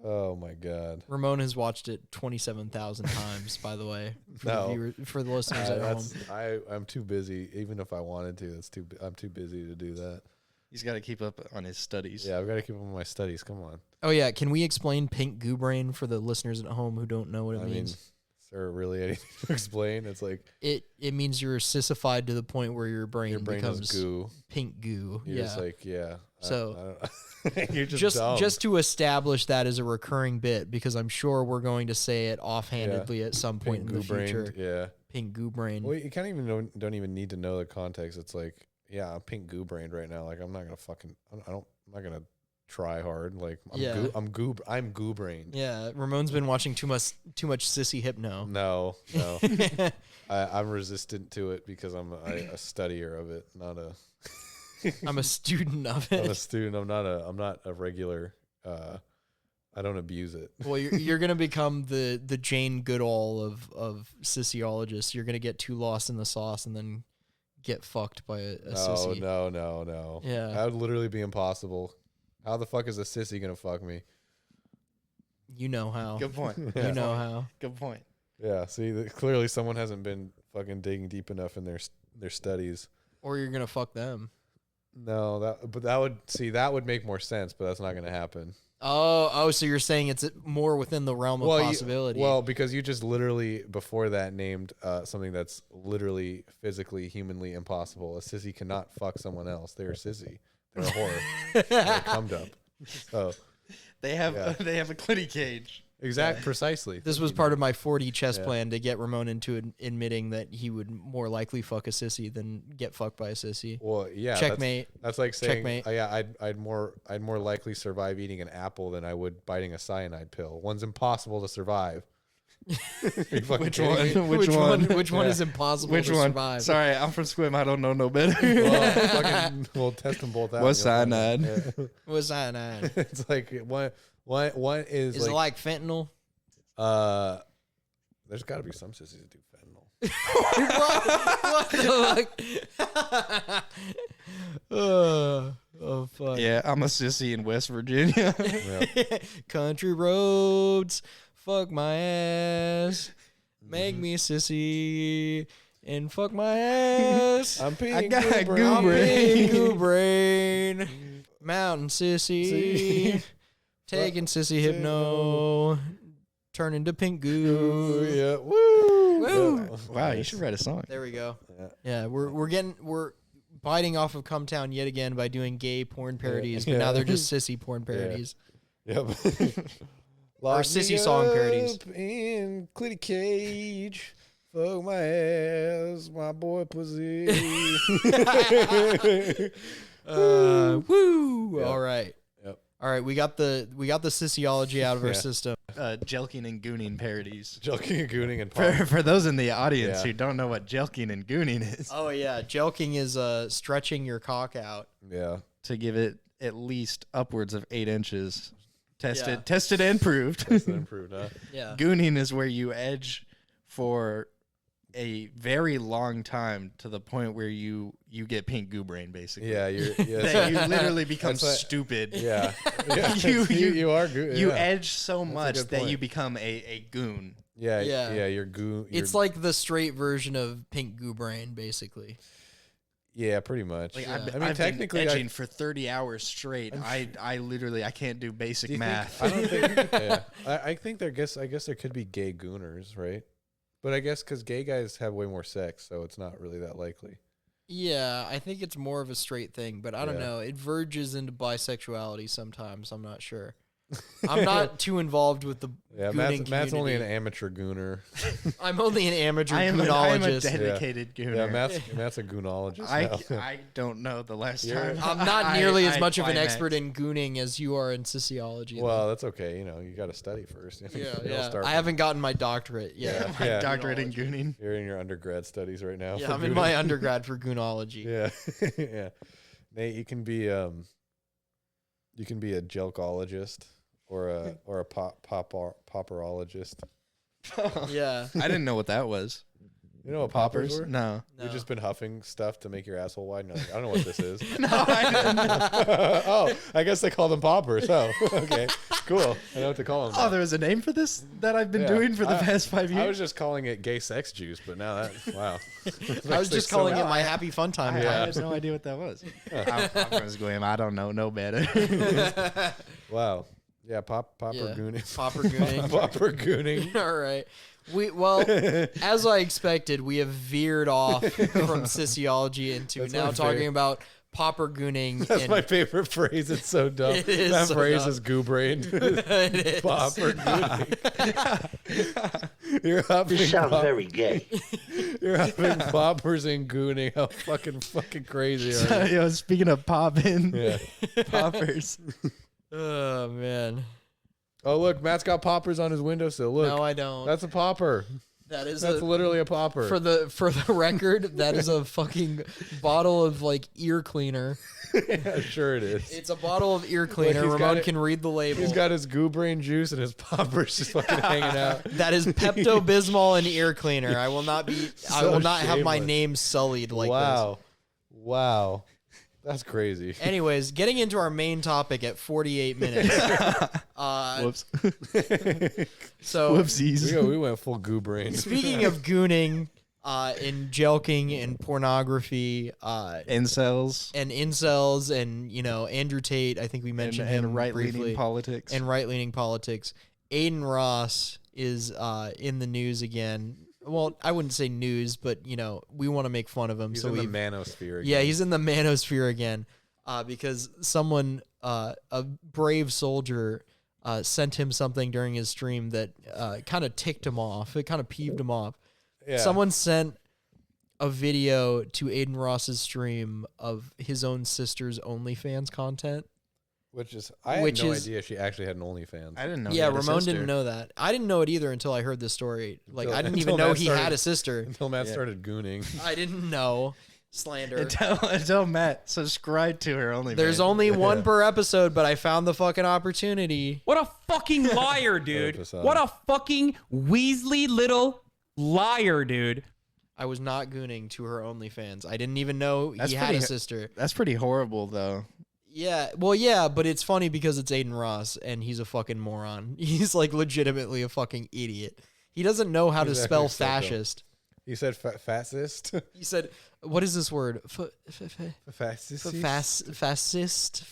Oh my God. Ramon has watched it 27,000 times, by the way. For the listeners at home. I'm too busy. Even if I wanted to, I'm too busy to do that. He's got to keep up on his studies. Yeah, I've got to keep up on my studies. Come on. Oh yeah, can we explain pink goo brain for the listeners at home who don't know what it means? Is there really anything to explain? It's like it means you're sissified to the point where your brain becomes is goo. Pink goo. You're just like, So you're just dumb. Just to establish that as a recurring bit, because I'm sure we're going to say it offhandedly at some point in the future. Yeah. Pink goo brain. Well, you can't even don't even need to know the context. It's like, yeah, I'm pink goo brained right now. Like I'm not gonna try hard. Like I'm goo brained. Yeah, Ramon's been watching too much sissy Hypno. No. I'm resistant to it because I'm a studier of it, not a. I'm a student of it. I'm a student. I'm not a regular. I don't abuse it. Well, you're gonna become the Jane Goodall of sissyologists. You're gonna get too lost in the sauce and then get fucked by a sissy. No. Yeah, that would literally be impossible. How the fuck is a sissy gonna fuck me? You know how. Good point. You know how. Good point. Yeah. See, clearly someone hasn't been fucking digging deep enough in their studies. Or you're gonna fuck them. No, that would make more sense, but that's not gonna happen. Oh, so you're saying it's more within the realm of possibility. Because you just literally before that named something that's literally physically, humanly impossible. A sissy cannot fuck someone else. They're a sissy. They're a whore. They're a cum dump. So they have a clitty cage. Exactly, precisely. This was part of my 4D chess plan to get Ramon into admitting that he would more likely fuck a sissy than get fucked by a sissy. Well, yeah, checkmate. That's like saying, checkmate. I'd more likely survive eating an apple than I would biting a cyanide pill. One's impossible to survive. Which one is impossible to survive? Sorry, I'm from Squim. I don't know no better. We'll test them both out. What's cyanide? What's cyanide? It's like what is it like fentanyl? There's got to be some sissies that do fentanyl. what the fuck? Oh fuck. Yeah, I'm a sissy in West Virginia. Country roads, fuck my ass, make me a sissy and fuck my ass. I'm peeing I got a goo goo brain. Goo brain. Mountain sissy. Taking sissy hypno. Turn into pink goo. Yeah. Woo. Woo. Wow, you should write a song. There we go. Yeah, we're biting off of Cumtown yet again by doing gay porn parodies, but now they're just sissy porn parodies. Yep. Or sissy song parodies. In Clitty Cage. Fuck my ass, my boy pussy. Woo! Yep. All right. Yep. All right, we got the sissyology out of our system. Jelking and gooning parodies. Jelking and gooning and pop. For those in the audience Yeah. who don't know what jelking and gooning is, Oh yeah, jelking is stretching your cock out. Yeah. to give it at least upwards of 8 inches. Yeah. Tested and proved. That's improved, huh? Yeah. Gooning is where you edge for a very long time to the point where you get pink goo brain, basically. Yeah, That you literally become That's what- stupid. yeah. Yeah. You are good. You yeah. edge so That's a much good that point. you become a goon. Yeah, Yeah. yeah, you're goo. It's like the straight version of pink goo brain, basically. yeah, pretty much. Like Yeah. I've technically, been edging for 30 hours straight. I literally I can't do basic do you think- math. I don't think. Yeah, I think there. I guess there could be gay gooners, right? But I guess because gay guys have way more sex, so it's not really that likely. Yeah, I think it's more of a straight thing, but I don't Yeah. know. It verges into bisexuality sometimes. I'm not sure. I'm not too involved with the Yeah, gooning Matt's only an community. amateur gooner. I'm only an amateur I am a goonologist. dedicated gooner. Yeah, Matt's a goonologist. now. I don't know the last You're- time. I'm not nearly as I much of an climaxed. expert in gooning as you are in sissyology. Well, that's okay. You know, you got to study first. yeah, You don't yeah. start I from- haven't gotten my doctorate yet. My Yeah. doctorate in gooning. You're in your undergrad studies right now. Yeah, for I'm in gooning. my undergrad for goonology. Yeah, yeah. Nate, you can be a jelkologist or a popperologist. Yeah. I didn't know what that was. You know what poppers were? No. You've just been huffing stuff to make your asshole wide. No, I don't know what this is. No, I didn't. Oh, I guess they call them poppers. Oh, okay, cool. I know what to call them. Oh, there was a name for this that I've been Yeah. doing for the past 5 years. I was just calling it gay sex juice, but now that wow. I was just calling it my happy fun time. I Yeah. had no idea what that was. I was going, I don't know, no better. Wow. Yeah, popper Yeah. gooning. Popper gooning. Popper gooning. All right. As I expected, we have veered off from sissyology into That's now my talking favorite. about popper gooning. That's and my favorite phrase. It's so dumb. It is that so phrase dumb. is goo brain. It is. Popper gooning. You're huffing This sounds pop- very gay. You're huffing poppers and gooning. How fucking crazy are you? Yo, speaking of popping, Yeah. poppers. Oh man. Oh look, Matt's got poppers on his windowsill. Look, No, I don't. that's a popper. That is That's literally a popper. for the record. That is a fucking bottle of like ear cleaner. Yeah, sure it is. It's a bottle of ear cleaner. he's got Ramon it- can read the label. He's got his goo brain juice and his poppers just fucking hanging out. That is Pepto Bismol and ear cleaner. I will not be. I So will not have my shameless. name sullied like Wow. Wow. That's crazy. this. Anyways, getting into our main topic at 48 minutes. Whoops. So Whoopsies. We went full goo brain. speaking of gooning, and jelking and pornography, Incels. and incels, and Andrew Tate. I think we mentioned him And right-leaning briefly. politics. And right-leaning politics. Aiden Ross is in the news again. Well, I wouldn't say news, but we want to make fun of him. He's so in the we've manosphere. Yeah, again. he's in the manosphere again because someone, a brave soldier, sent him something during his stream that kind of ticked him off. It kind of peeved him off. Yeah. Someone sent a video to Aiden Ross's stream of his own sister's OnlyFans content. Which is, I had no idea she actually had an OnlyFans. I didn't know. Yeah, he had a Ramon sister. didn't know that. I didn't know it either until I heard this story. Like, I didn't until even know Matt he started- had a sister. Until Matt started gooning. I didn't know. Slander. Tell Matt, subscribe to her only. There's only one per episode, but I found the fucking opportunity. What a fucking liar, dude. episode. What a fucking Weasley little liar, dude. I was not gooning to her OnlyFans. I didn't even know he had a sister. That's pretty horrible, though. Yeah, well, yeah, but it's funny because it's Aiden Ross, and he's a fucking moron. He's like legitimately a fucking idiot. He doesn't know how to He's spell actually so dumb. fascist. He said fascist. He said, "What is this word? Fascist. Fascisty?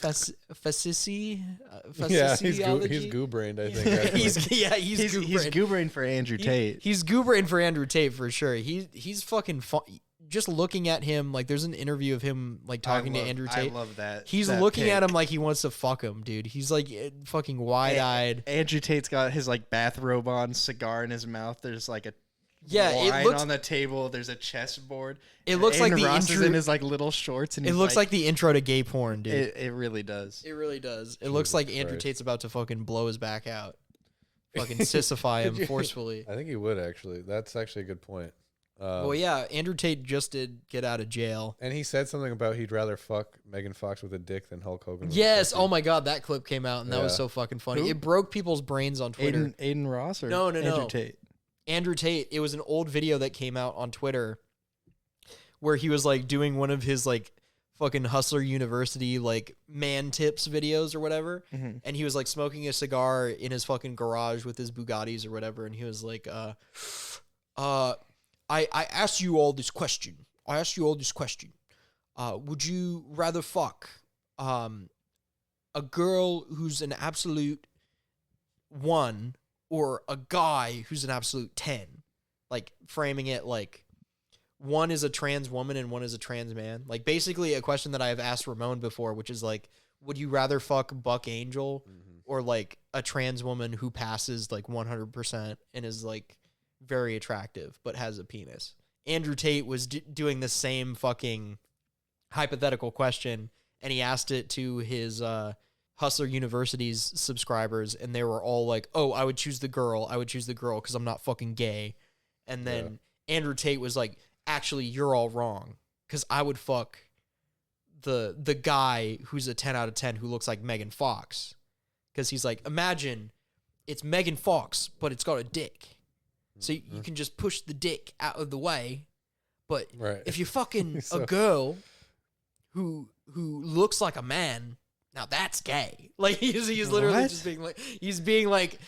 Yeah, he's goo-brained, I think. He's goo-brained for Andrew Tate. He's goo-brained for Andrew Tate for sure. He's fucking fun. Just looking at him, like there's an interview of him like talking to Andrew Tate. I love that. He's that looking pic. at him like he wants to fuck him, dude. He's like fucking wide-eyed. Andrew Tate's got his like bathrobe on, cigar in his mouth. There's like a it wine looks on the table. There's a chessboard. It looks like the Ross is intro. in his like little shorts, and It looks like the intro to gay porn, dude. it really does. It really does. It looks like Andrew Christ. Tate's about to fucking blow his back out, fucking sissify him forcefully. I think he would actually. That's actually a good point. Well, yeah, Andrew Tate just did get out of jail. And he said something about he'd rather fuck Megan Fox with a dick than Hulk Hogan. with a Yes. pussy. Oh my God, that clip came out and that was Yeah. so fucking funny. Who? It broke people's brains on Twitter. Aiden Ross or No. Andrew Tate? Andrew Tate. It was an old video that came out on Twitter where he was like doing one of his like fucking Hustler University like man tips videos or whatever, and he was like smoking a cigar in his fucking garage with his Bugattis or whatever, and he was like, I asked you all this question. Would you rather fuck a girl who's an absolute 1 or a guy who's an absolute 10? Like framing it like 1 is a trans woman and 1 is a trans man. Like basically a question that I have asked Ramon before, which is like, would you rather fuck Buck Angel or like a trans woman who passes like 100% and is like very attractive but has a penis? Andrew Tate was doing the same fucking hypothetical question, and he asked it to his Hustler University's subscribers, and they were all like, "Oh, I would choose the girl because I'm not fucking gay." And then Andrew Tate was like, "Actually, you're all wrong because I would fuck the guy who's a 10 out of 10 who looks like Megan Fox, because he's like, imagine it's Megan Fox but it's got a dick." So you can just push the dick out of the way, but if you're fucking a girl who looks like a man, now that's gay. Like he's literally just being like,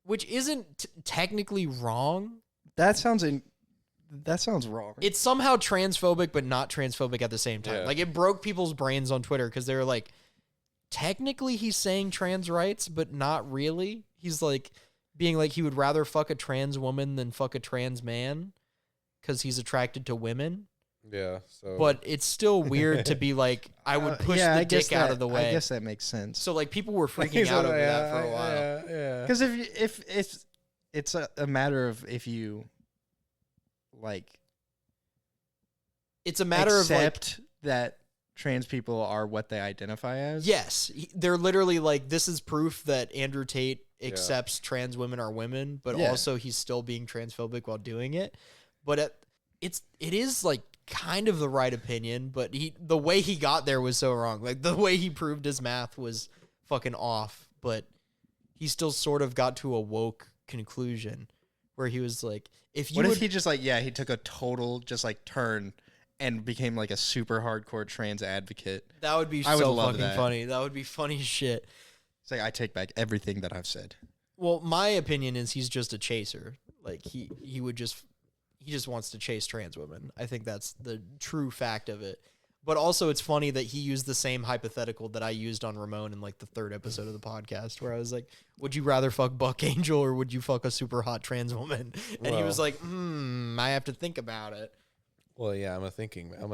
which isn't technically wrong. That sounds wrong. It's somehow transphobic, but not transphobic at the same time. Yeah. Like it broke people's brains on Twitter because they were like, technically he's saying trans rights, but not really. He's like being like he would rather fuck a trans woman than fuck a trans man because he's attracted to women. Yeah. So. But it's still weird to be like, I would push the dick out of the way. I guess that makes sense. So like people were freaking out over that for a while. Yeah. Because if it's a matter of if you like, it's a matter of like, accept that trans people are what they identify as. yes, they're literally like, this is proof that Andrew Tate accepts trans women are women, but also he's still being transphobic while doing it. But it is like kind of the right opinion, but the way he got there was so wrong. Like the way he proved his math was fucking off, but he still sort of got to a woke conclusion where he was like, if you if he just like, he took a total just like turn and became like a super hardcore trans advocate. that would be I would so love fucking that. funny. That would be funny as shit. It's like, I take back everything that I've said. Well, my opinion is he's just a chaser. Like he just wants to chase trans women. I think that's the true fact of it. But also it's funny that he used the same hypothetical that I used on Ramon in like the 3rd episode of the podcast, where I was like, would you rather fuck Buck Angel or would you fuck a super hot trans woman? And he was like, I have to think about it. Well, yeah, I'm a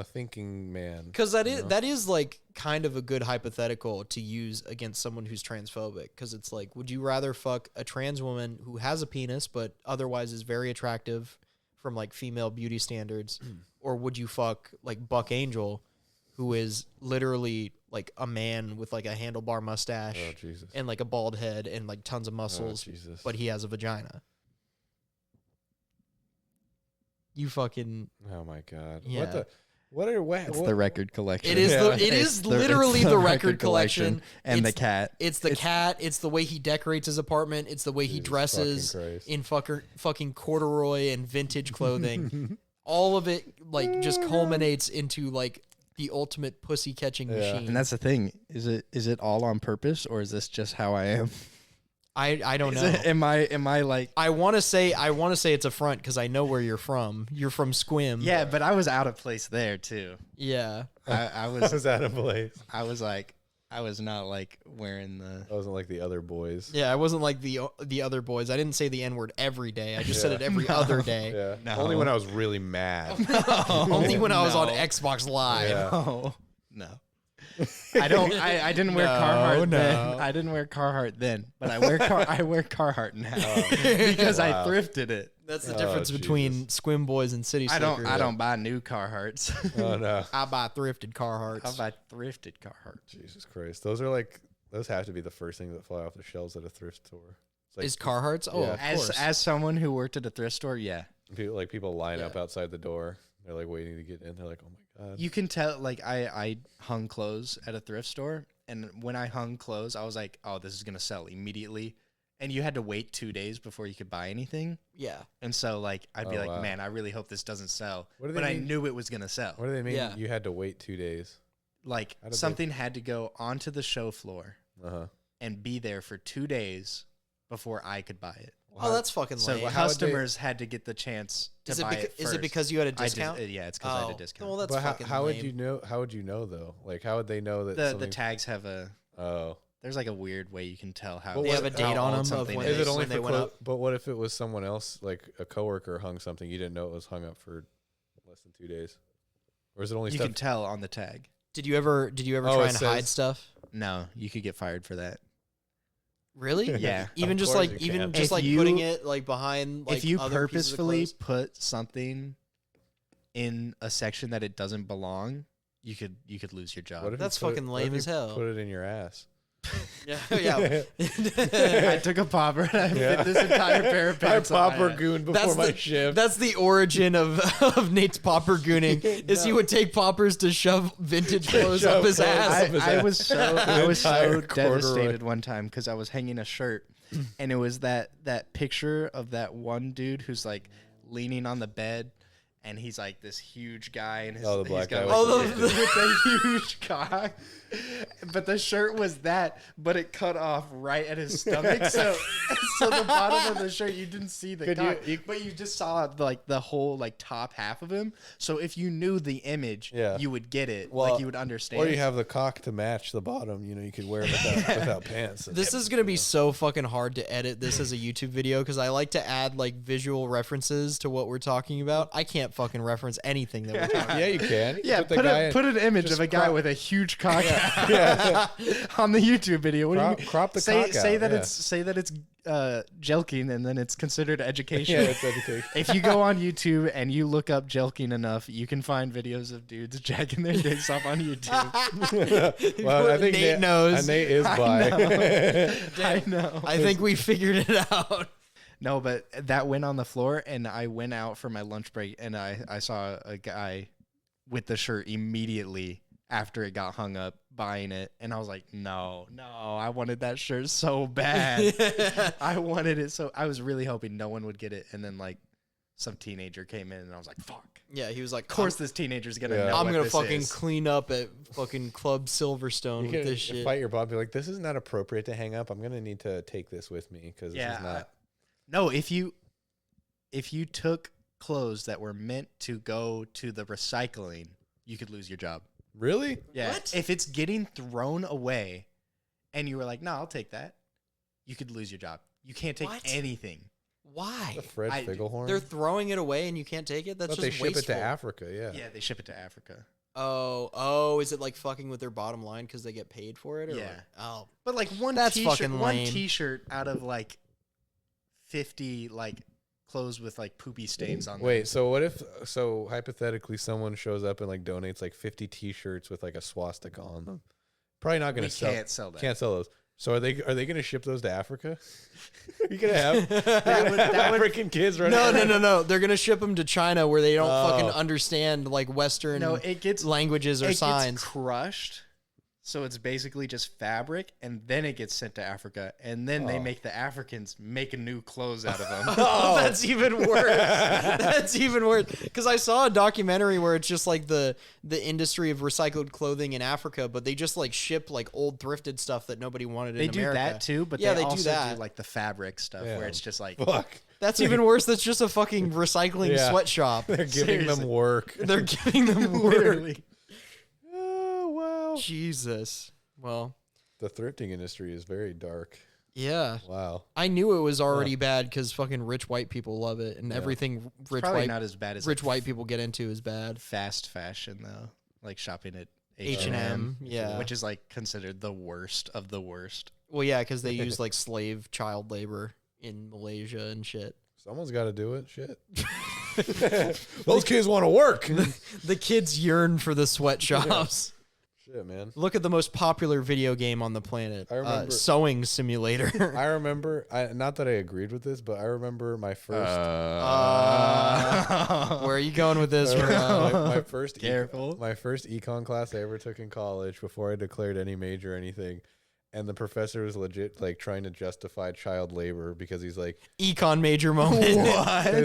thinking man. Because that is like kind of a good hypothetical to use against someone who's transphobic. Because it's like, would you rather fuck a trans woman who has a penis but otherwise is very attractive from like female beauty standards, or would you fuck like Buck Angel, who is literally like a man with like a handlebar mustache and like a bald head and like tons of muscles, but he has a vagina? You fucking... Oh my God. Yeah. It's the record collection. It is literally the record collection. And the cat. It's the cat. It's the way he decorates his apartment. It's the way he dresses in fucking corduroy and vintage clothing. All of it like just culminates into like the ultimate pussy catching machine. And that's the thing. Is it all on purpose, or is this just how I am? I don't know. Am I like? I want to say it's a front because I know where you're from. You're from Squim. Yeah, but I was out of place there too. Yeah. I I was was out of place. I was like I was not like wearing the. I wasn't like the other boys. Yeah, I wasn't like the other boys. I didn't say the N-word every day. I just said it every other day. Yeah. No. Only when I was really mad. Only when I was on No. Xbox Live. Yeah. Oh no. I don't. I didn't wear Carhartt then. I didn't wear Carhartt then, but I wear Carhartt now because I thrifted it. That's the difference between Squim Boys and City Slickers. I don't buy new Carhartts. Oh no. I buy thrifted Carhartts. I buy thrifted Carhartt. Jesus Christ. Those have to be the first things that fly off the shelves at a thrift store. It's like Is Carhartts? Oh, Yeah. of course. As someone who worked at a thrift store, yeah, people line up outside the door. They're like waiting to get in. They're like, oh my God. you can tell. Like I hung clothes at a thrift store, and when I hung clothes, I was like, oh, this is gonna sell immediately. And you had to wait 2 days before you could buy anything. Yeah. And so like I'd be Oh, like, wow. man, I really hope this doesn't sell. What do they But I mean? knew it was gonna sell. What do they mean? Yeah. You had to wait 2 days. Like How did they- something had to go onto the show floor Uh-huh. and be there for 2 days before I could buy it. Oh, that's fucking So lame. how would they- customers had to get the chance to Is it, buy it is it first. because you had a I just- discount? yeah, it's because I had a discount. Well, that's But fucking how would lame. you know? How would you know though? Like, how would they know that the something? tags have a. Oh, There's like a weird way you can tell how But They have a date on them of something when is they, it only when they for went clo- up. But what if it was someone else, like a coworker hung something you didn't know it was hung up for less than 2 days, or is it only You stuff? can tell on the tag. Did you ever Oh, try it and hide says- stuff? No, you could get fired for that. Really? Yeah. Even Of just course like you even can. just If like you- putting it like behind like if you other pieces of purposefully clothes? put something in a section that it doesn't belong, you could lose your job. What if you That's put fucking what if lame you as hell. Put it in your ass. Yeah, yeah. I took a popper and I fit this entire pair of I pants. on my popper head. goon before my shift. That's the origin of Nate's popper gooning. Is he would take poppers to shove vintage clothes Shove up his clothes ass. up his I was so Entire corduroy. devastated one time because I was hanging a shirt, and it was that picture of that one dude who's like leaning on the bed, and he's like this huge guy, and his, Oh, the black he's got guy like, with with the huge cock. But the shirt was that, but it cut off right at his stomach. So the bottom of the shirt, you didn't see the Could cock, you- but you just saw like the whole like top half of him. So if you knew the image, Yeah. you would get it. Well, like you would understand. Or you have the cock to match the bottom. You know, you could wear it without pants. This is gonna be so fucking hard to edit this as a YouTube video because I like to add like visual references to what we're talking about. I can't fucking reference anything that we're talking about. Yeah, you can. Yeah, the guy put an image just of a guy crop- with a huge cock on the YouTube video. What do you mean? Crop the say cock say out, that yeah. it's jelking, and then it's considered education. Yeah, it's education. If you go on YouTube and you look up jelking enough, you can find videos of dudes jacking their dicks off on YouTube. Well, I think Nate knows. Nate is bi. I know. I think we figured it out. No, but that went on the floor, and I went out for my lunch break, and I saw a guy with the shirt immediately after it got hung up buying it, and I was like, no, I wanted that shirt so bad. I wanted it so I was really hoping no one would get it, and then like some teenager came in, and I was like, fuck. Yeah, he was like, Of course, this teenager's gonna Yeah. know. I'm what gonna this fucking is. clean up at fucking Club Silverstone You with can this shit. fight your boss. Be like, this is not appropriate to hang up. I'm gonna need to take this with me because this Yeah, is not. No, if you took clothes that were meant to go to the recycling, you could lose your job. Really? Yeah. What? If it's getting thrown away and you were like, no, I'll take that, you could lose your job. You can't take What? anything. Why? The Fred I- Figglehorn? They're throwing it away and you can't take it? That's But just they ship wasteful. it to Africa. Yeah. Yeah, they ship it to Africa. Oh, is it like fucking with their bottom line because they get paid for it? Or Yeah. what? Oh, But like one That's t-shirt, fucking one lame. t-shirt out of like 50 like clothes with like poopy stains on them. Wait, so what if hypothetically someone shows up and like donates like 50 t-shirts with like a swastika on them? Probably not going We to sell. can't sell that. Can't sell those. So are they going to ship those to Africa? Are you going to have That would- African kids running around? no. They're gonna ship them to China where they don't Oh. fucking understand like Western No, it gets languages or it signs. gets crushed So it's basically just fabric, and then it gets sent to Africa, and then they make the Africans make a new clothes out of them. Oh, that's even worse. That's even worse. Because I saw a documentary where it's just like the industry of recycled clothing in Africa, but they just like ship like old thrifted stuff that nobody wanted They in do America. that too, but yeah, they do also that. do like the fabric stuff where it's just like Fuck. That's even worse. That's just a fucking recycling sweatshop. They're giving them work. They're giving them work. literally. Oh, wow. Jesus. Well, The thrifting industry is very dark. yeah. Wow. I knew it was already bad because fucking rich white people love it, and everything rich Probably white not as bad as rich like, white people get into is bad. fast fashion though, like shopping at H&M, yeah. which is like considered the worst of the worst. Well, yeah, because they use like slave child labor in Malaysia and shit. Someone's got to do it. Shit. Those kids want to work. The kids yearn for the sweatshops. Shit, man. Look at the most popular video game on the planet. I remember- Sewing Simulator. I remember, not that I agreed with this, but I remember my first, Where are you going with this? my first, Careful. my first econ class I ever took in college before I declared any major or anything. And the professor was legit like trying to justify child labor because he's like, Econ major moment. he's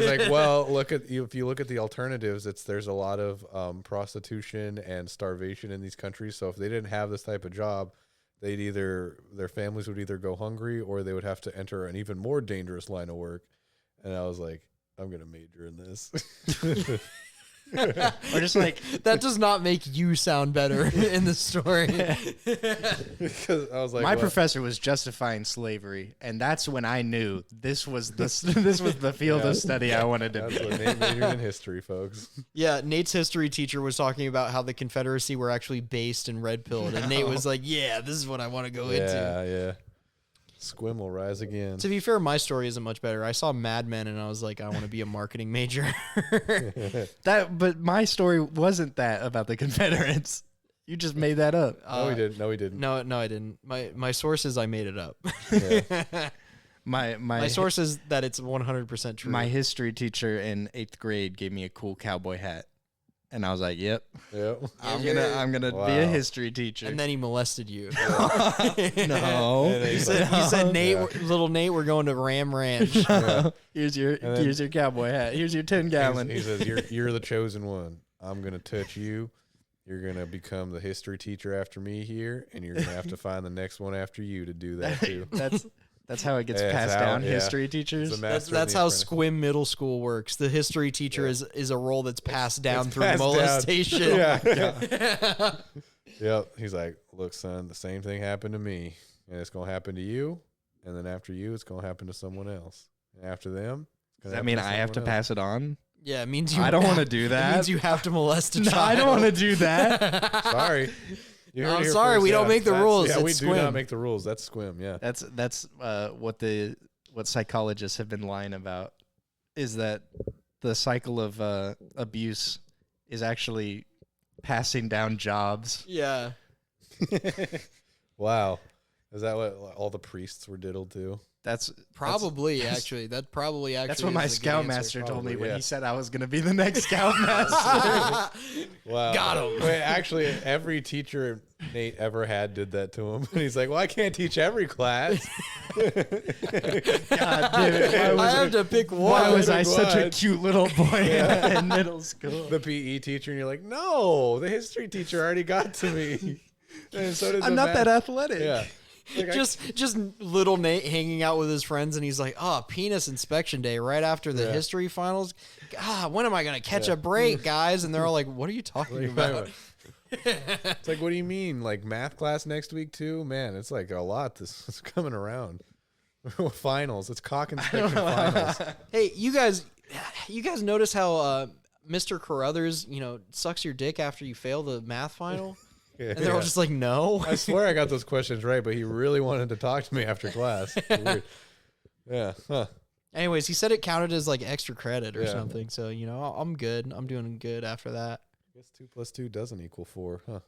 like, well, if you look at the alternatives, there's a lot of prostitution and starvation in these countries. So if they didn't have this type of job, their families would either go hungry or they would have to enter an even more dangerous line of work. And I was like, I'm gonna major in this. Or just like That does not make you sound better in the story. Because I was like, my well, professor was justifying slavery, and that's when I knew this was the field of study I wanted to that's be. what Nate majored in history, folks. Yeah, Nate's history teacher was talking about how the Confederacy were actually based in red pilled, and Nate was like, "Yeah, this is what I want to go into." Yeah. Squim will rise again. To be fair, my story isn't much better. I saw Mad Men, and I was like, I want to be a marketing major. But my story wasn't that about the Confederates. You just made that up. No, he didn't. No, he didn't. No, I didn't. My source is I made it up. Yeah. My source is that it's 100% true. My history teacher in 8th grade gave me a cool cowboy hat, and I was like, "Yep, Yep. I'm gonna be a Wow. history teacher." and then he molested you. no, And He he's said, Nate, Yeah. little Nate, we're going to Ram Ranch. here's your cowboy hat. Here's your 10-gallon. He says, "You're the chosen one. I'm gonna touch you. You're gonna become the history teacher after me here, and you're gonna have to find the next one after you to do that too." That's how it gets Yeah, passed it's how- down. yeah. History It's teachers. a That's master of the how apprentice. Squim Middle School works. The history teacher is a role that's passed down It's through passed down. molestation. Yeah. Yep. He's like, "Look, son, the same thing happened to me, and it's gonna happen to you, and then after you, it's gonna happen to someone else, and after them." Does that mean I have to pass it on? Yeah, it means you. I don't want to do It that. means you have to molest a No, child. I don't want to do that. Sorry. You heard I'm it here sorry, first. we don't make the That's- rules. Yeah, we It's do Squim. not make the rules. That's Squim. Yeah. That's what psychologists have been lying about is that the cycle of abuse is actually passing down jobs. Yeah. Wow. Is that what all the priests were diddled to? That's Probably, actually. That probably actually. That's what my is a good scoutmaster answer. told me Probably, when yeah. he said I was going to be the next scoutmaster. Wow. Got him. Wait, actually, every teacher Nate ever had did that to him. And he's like, "Well, I can't teach every class." God damn it. I have to pick one. Why was I Pick such a one. cute little boy in middle school? The PE teacher, and you're like, "No, the history teacher already got to me." And so did I'm the not that athletic. Yeah. Like, just little Nate hanging out with his friends, and he's like, "Oh, penis inspection day right after the Yeah. history finals. God, when am I gonna catch a break, guys?" And they're all like, "What are you talking about?" It's like, what do you mean? Like math class next week too? Man, it's like a lot. This is coming around. Finals. It's cock inspection finals. Hey, you guys notice how Mr. Carruthers, sucks your dick after you fail the math final? Yeah. And they're all just like, "No." I swear I got those questions right, but he really wanted to talk to me after class. Weird. Yeah. Huh. Anyways, he said it counted as like extra credit or Yeah. something. So, I'm good. I'm doing good after that. I guess 2 + 2 doesn't equal 4, huh?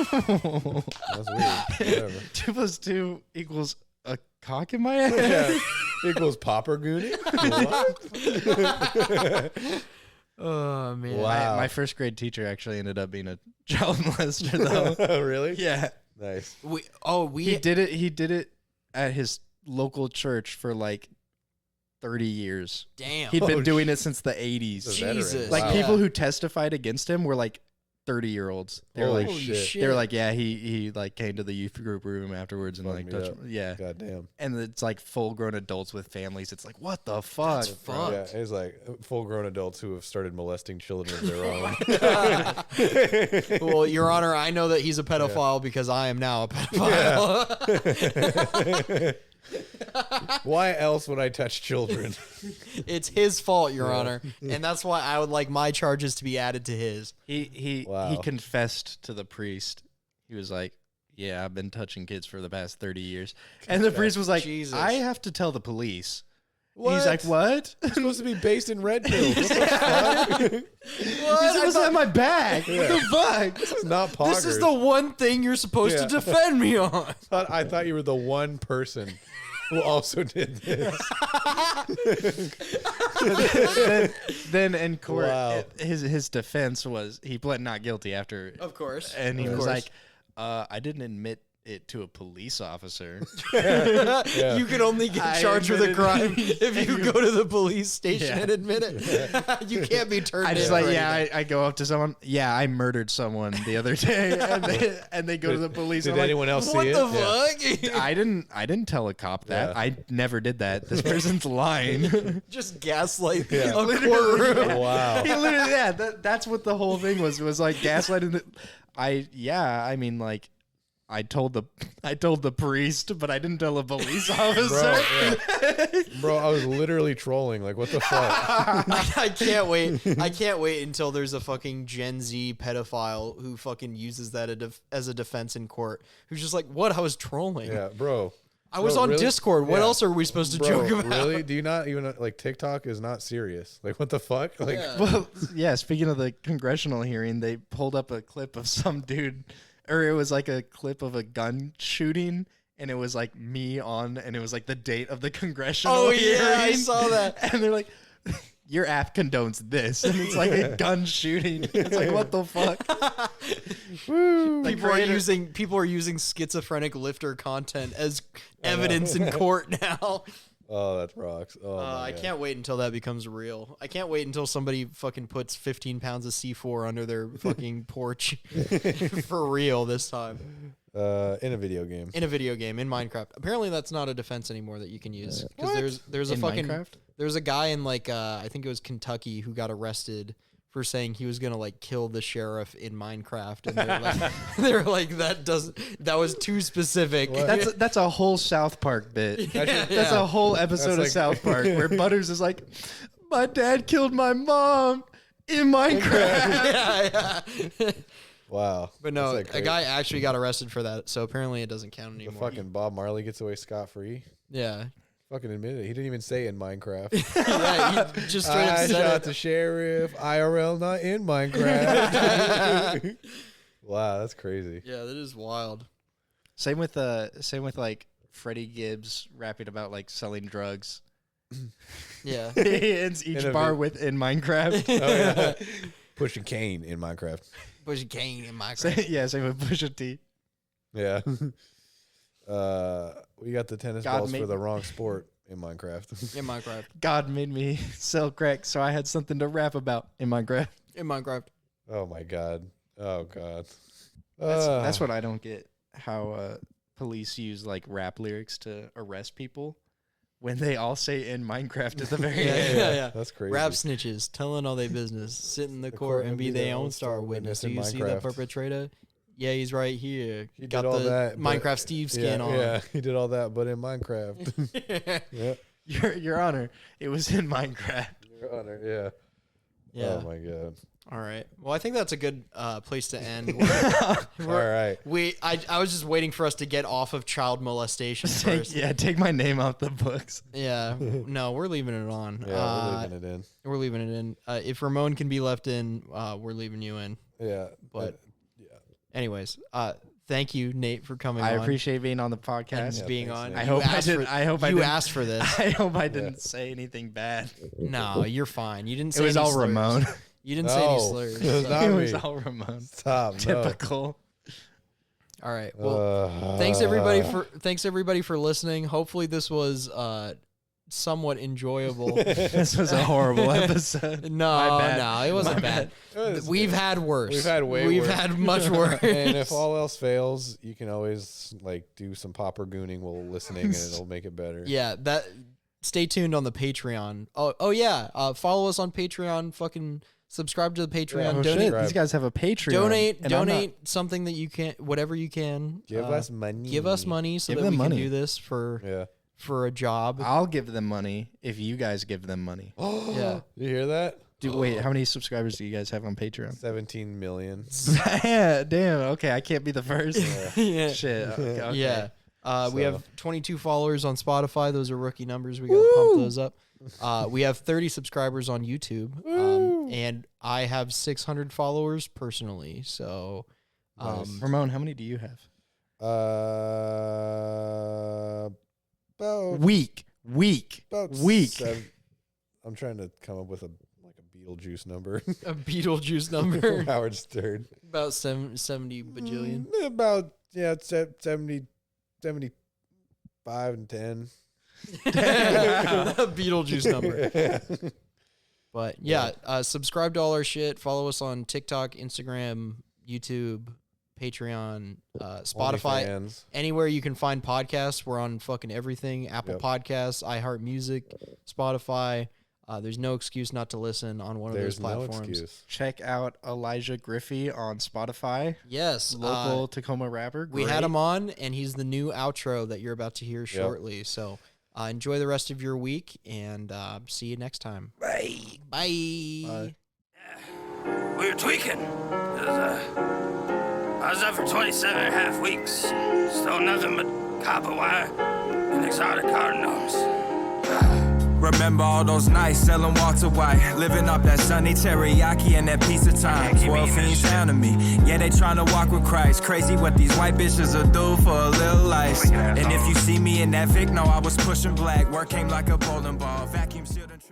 That's weird. Whatever. 2 + 2 equals a cock in my head. Yeah. Equals popper goonie? What? Oh, man. Wow. My first grade teacher actually ended up being a child molester, though. Really? Yeah. Nice. He did it. He did it at his local church for like 30 years. Damn. He'd been Oh, doing it since the 80s. The veteran. Jesus. Like Wow. people who testified against him were like 30-year-olds. They were Holy like, shit. they were like, yeah, he like came to the youth group room afterwards and Fucked like me touched, up. yeah. God damn. And it's like full grown adults with families. It's like, what the fuck? That's fucked. Yeah, it's like full grown adults who have started molesting children of their own. Well, Your Honor, I know that he's a pedophile because I am now a pedophile. Why else would I touch children? It's his fault, Your Honor, and that's why I would like my charges to be added to his. He Wow. confessed to the priest. He was like, yeah, I've been touching kids for the past 30 years. And the priest was like, Jesus. I have to tell the police. What? He's like, what? It's supposed to be based in red pills. What the fuck? You're supposed to have my bag. What the fuck? This is not poggers. This is the one thing you're supposed to Yeah. defend me on. I thought you were the one person who also did this. then in court, Wow. his defense was he pled not guilty after. Of course. And he Of was course. like, I didn't admit it to a police officer. Yeah. You can only get I charged with a admitted- crime if you go to the police station Yeah. and admit it. You can't be turned I in. just for like, anything. I go up to someone, yeah, I murdered someone the other day, and they go to the police. Did I'm like, anyone else What see the it? Yeah. fuck? I didn't tell a cop that. Yeah. I never did that. This person's lying. Just gaslight Yeah. a Literally, courtroom. yeah. Wow. He literally, yeah, that's what the whole thing was like gaslighting. I mean, like, I told the priest, but I didn't tell a police officer. Bro, I was literally trolling. Like, what the fuck? I can't wait. I can't wait until there's a fucking Gen Z pedophile who fucking uses that as a defense in court. Who's just like, what? I was trolling. Yeah, bro. I was Bro, on really? Discord. What Yeah. else are we supposed to Bro, joke about? really? Do you not even like TikTok is not serious? Like, what the fuck? Like, Yeah. Well, yeah. Speaking of the congressional hearing, they pulled up a clip of some dude, or it was like a clip of a gun shooting, and it was like me on, and it was like the date of the congressional Oh hearing. yeah, I saw that. And they're like, your app condones this, and it's like a gun shooting. It's like, what the fuck? Woo. Like, People are using schizophrenic lifter content as evidence in court now. oh, that rocks. Oh, my I God. can't wait until that becomes real. I can't wait until somebody fucking puts 15 pounds of C4 under their fucking porch for real this time. In a video game. In a video game, in Minecraft. Apparently that's not a defense anymore that you can use. Because there's a In fucking Minecraft? there's a guy in like I think it was Kentucky who got arrested for saying he was gonna like kill the sheriff in Minecraft, and they're like that was too specific. That's a whole South Park bit. That's a whole episode That's of South Park where Butters is like, my dad killed my mom in Minecraft. yeah. Wow. But no, That's, like, a guy actually got arrested for that, so apparently it doesn't count The anymore. fucking Bob Marley gets away scot-free. Yeah. Fucking admitted it. He didn't even say in Minecraft. Yeah, he just straight up I said shot it. the sheriff. IRL not in Minecraft. Wow, that's crazy. Yeah, that is wild. Same with like Freddie Gibbs rapping about like selling drugs. Yeah. He ends each In a bar vi- with in Minecraft. Oh, yeah. Pushing Kane in Minecraft. Bush Kane in Minecraft. Yeah, same with Pusha T. Yeah. We got the tennis God balls for made- the wrong sport in Minecraft. In Minecraft. God made me sell crack, so I had something to rap about in Minecraft. In Minecraft. Oh my god. Oh god. That's what I don't get. How police use like rap lyrics to arrest people when they all say in Minecraft at the very end. Yeah. That's crazy. Rap snitches telling all their business. Sit in the court and be their own star witness. Do in you see the Minecraft. perpetrator? Yeah, he's right here. He Got did all the that, but- Minecraft Steve skin on. Yeah, he did all that, but in Minecraft. Yeah. Your Honor, it was in Minecraft. Your Honor, yeah. Yeah. Oh my god. All right. Well, I think that's a good place to end. All right. I was just waiting for us to get off of child molestation first. Take my name off the books. Yeah. No, we're leaving it on. Yeah, we're leaving it in. We're leaving it in. If Ramon can be left in, we're leaving you in. Yeah. But anyways, thank you, Nate, for coming I on. appreciate being on the podcast. and being thanks, on. Nate. I You hope I asked didn't. for- I hope I you didn't. asked for this. I hope I didn't say anything bad. No, you're fine. You didn't say It was any all slurs. All right. Well, thanks everybody for listening. Hopefully this was somewhat enjoyable. This was a horrible episode. No, it wasn't bad. We've had worse. We've had much worse. And if all else fails, you can always like do some popper gooning while listening, and it'll make it better. Yeah, stay tuned on the Patreon. Oh yeah. Follow us on Patreon. Fucking subscribe to the Patreon. Donate. These guys have a Patreon. Donate something that you can, whatever you can. Give us money. Give us money so that we can do this for a job. I'll give them money if you guys give them money. Yeah. You hear that? Wait, how many subscribers do you guys have on Patreon? 17 million. Damn. Okay, I can't be the first. Yeah. Shit. Okay. Yeah. We have 22 followers on Spotify. Those are rookie numbers. We got to pump those up. We have 30 subscribers on YouTube. And I have 600 followers personally. So, Ramon, how many do you have? About week. I'm trying to come up with a Beetlejuice number. A Beetlejuice number. Howard Stern. About 70 bajillion. About 70, 75 and 10. A Beetlejuice number. But yeah, subscribe to all our shit. Follow us on TikTok, Instagram, YouTube, Patreon, Spotify, OnlyFans. Anywhere you can find podcasts. We're on fucking everything. Apple Podcasts, iHeartMusic, Spotify. There's no excuse not to listen on one of those platforms. No excuse. Check out Elijah Griffey on Spotify. Yes. Local Tacoma rapper. We had him on, and he's the new outro that you're about to hear shortly. So enjoy the rest of your week, and see you next time. Bye. Bye. We were tweaking. I was up for 27 and a half weeks. Stole nothing but copper wire and exotic cardinals. Remember all those nights selling Walter White, living up that sunny teriyaki and that piece of time. 12 fiends sounding me, yeah, they tryna walk with Christ. Crazy what these white bitches will do for a little ice. And if you see me in that Vic, no, I was pushing black. Work came like a bowling ball, vacuum sealed and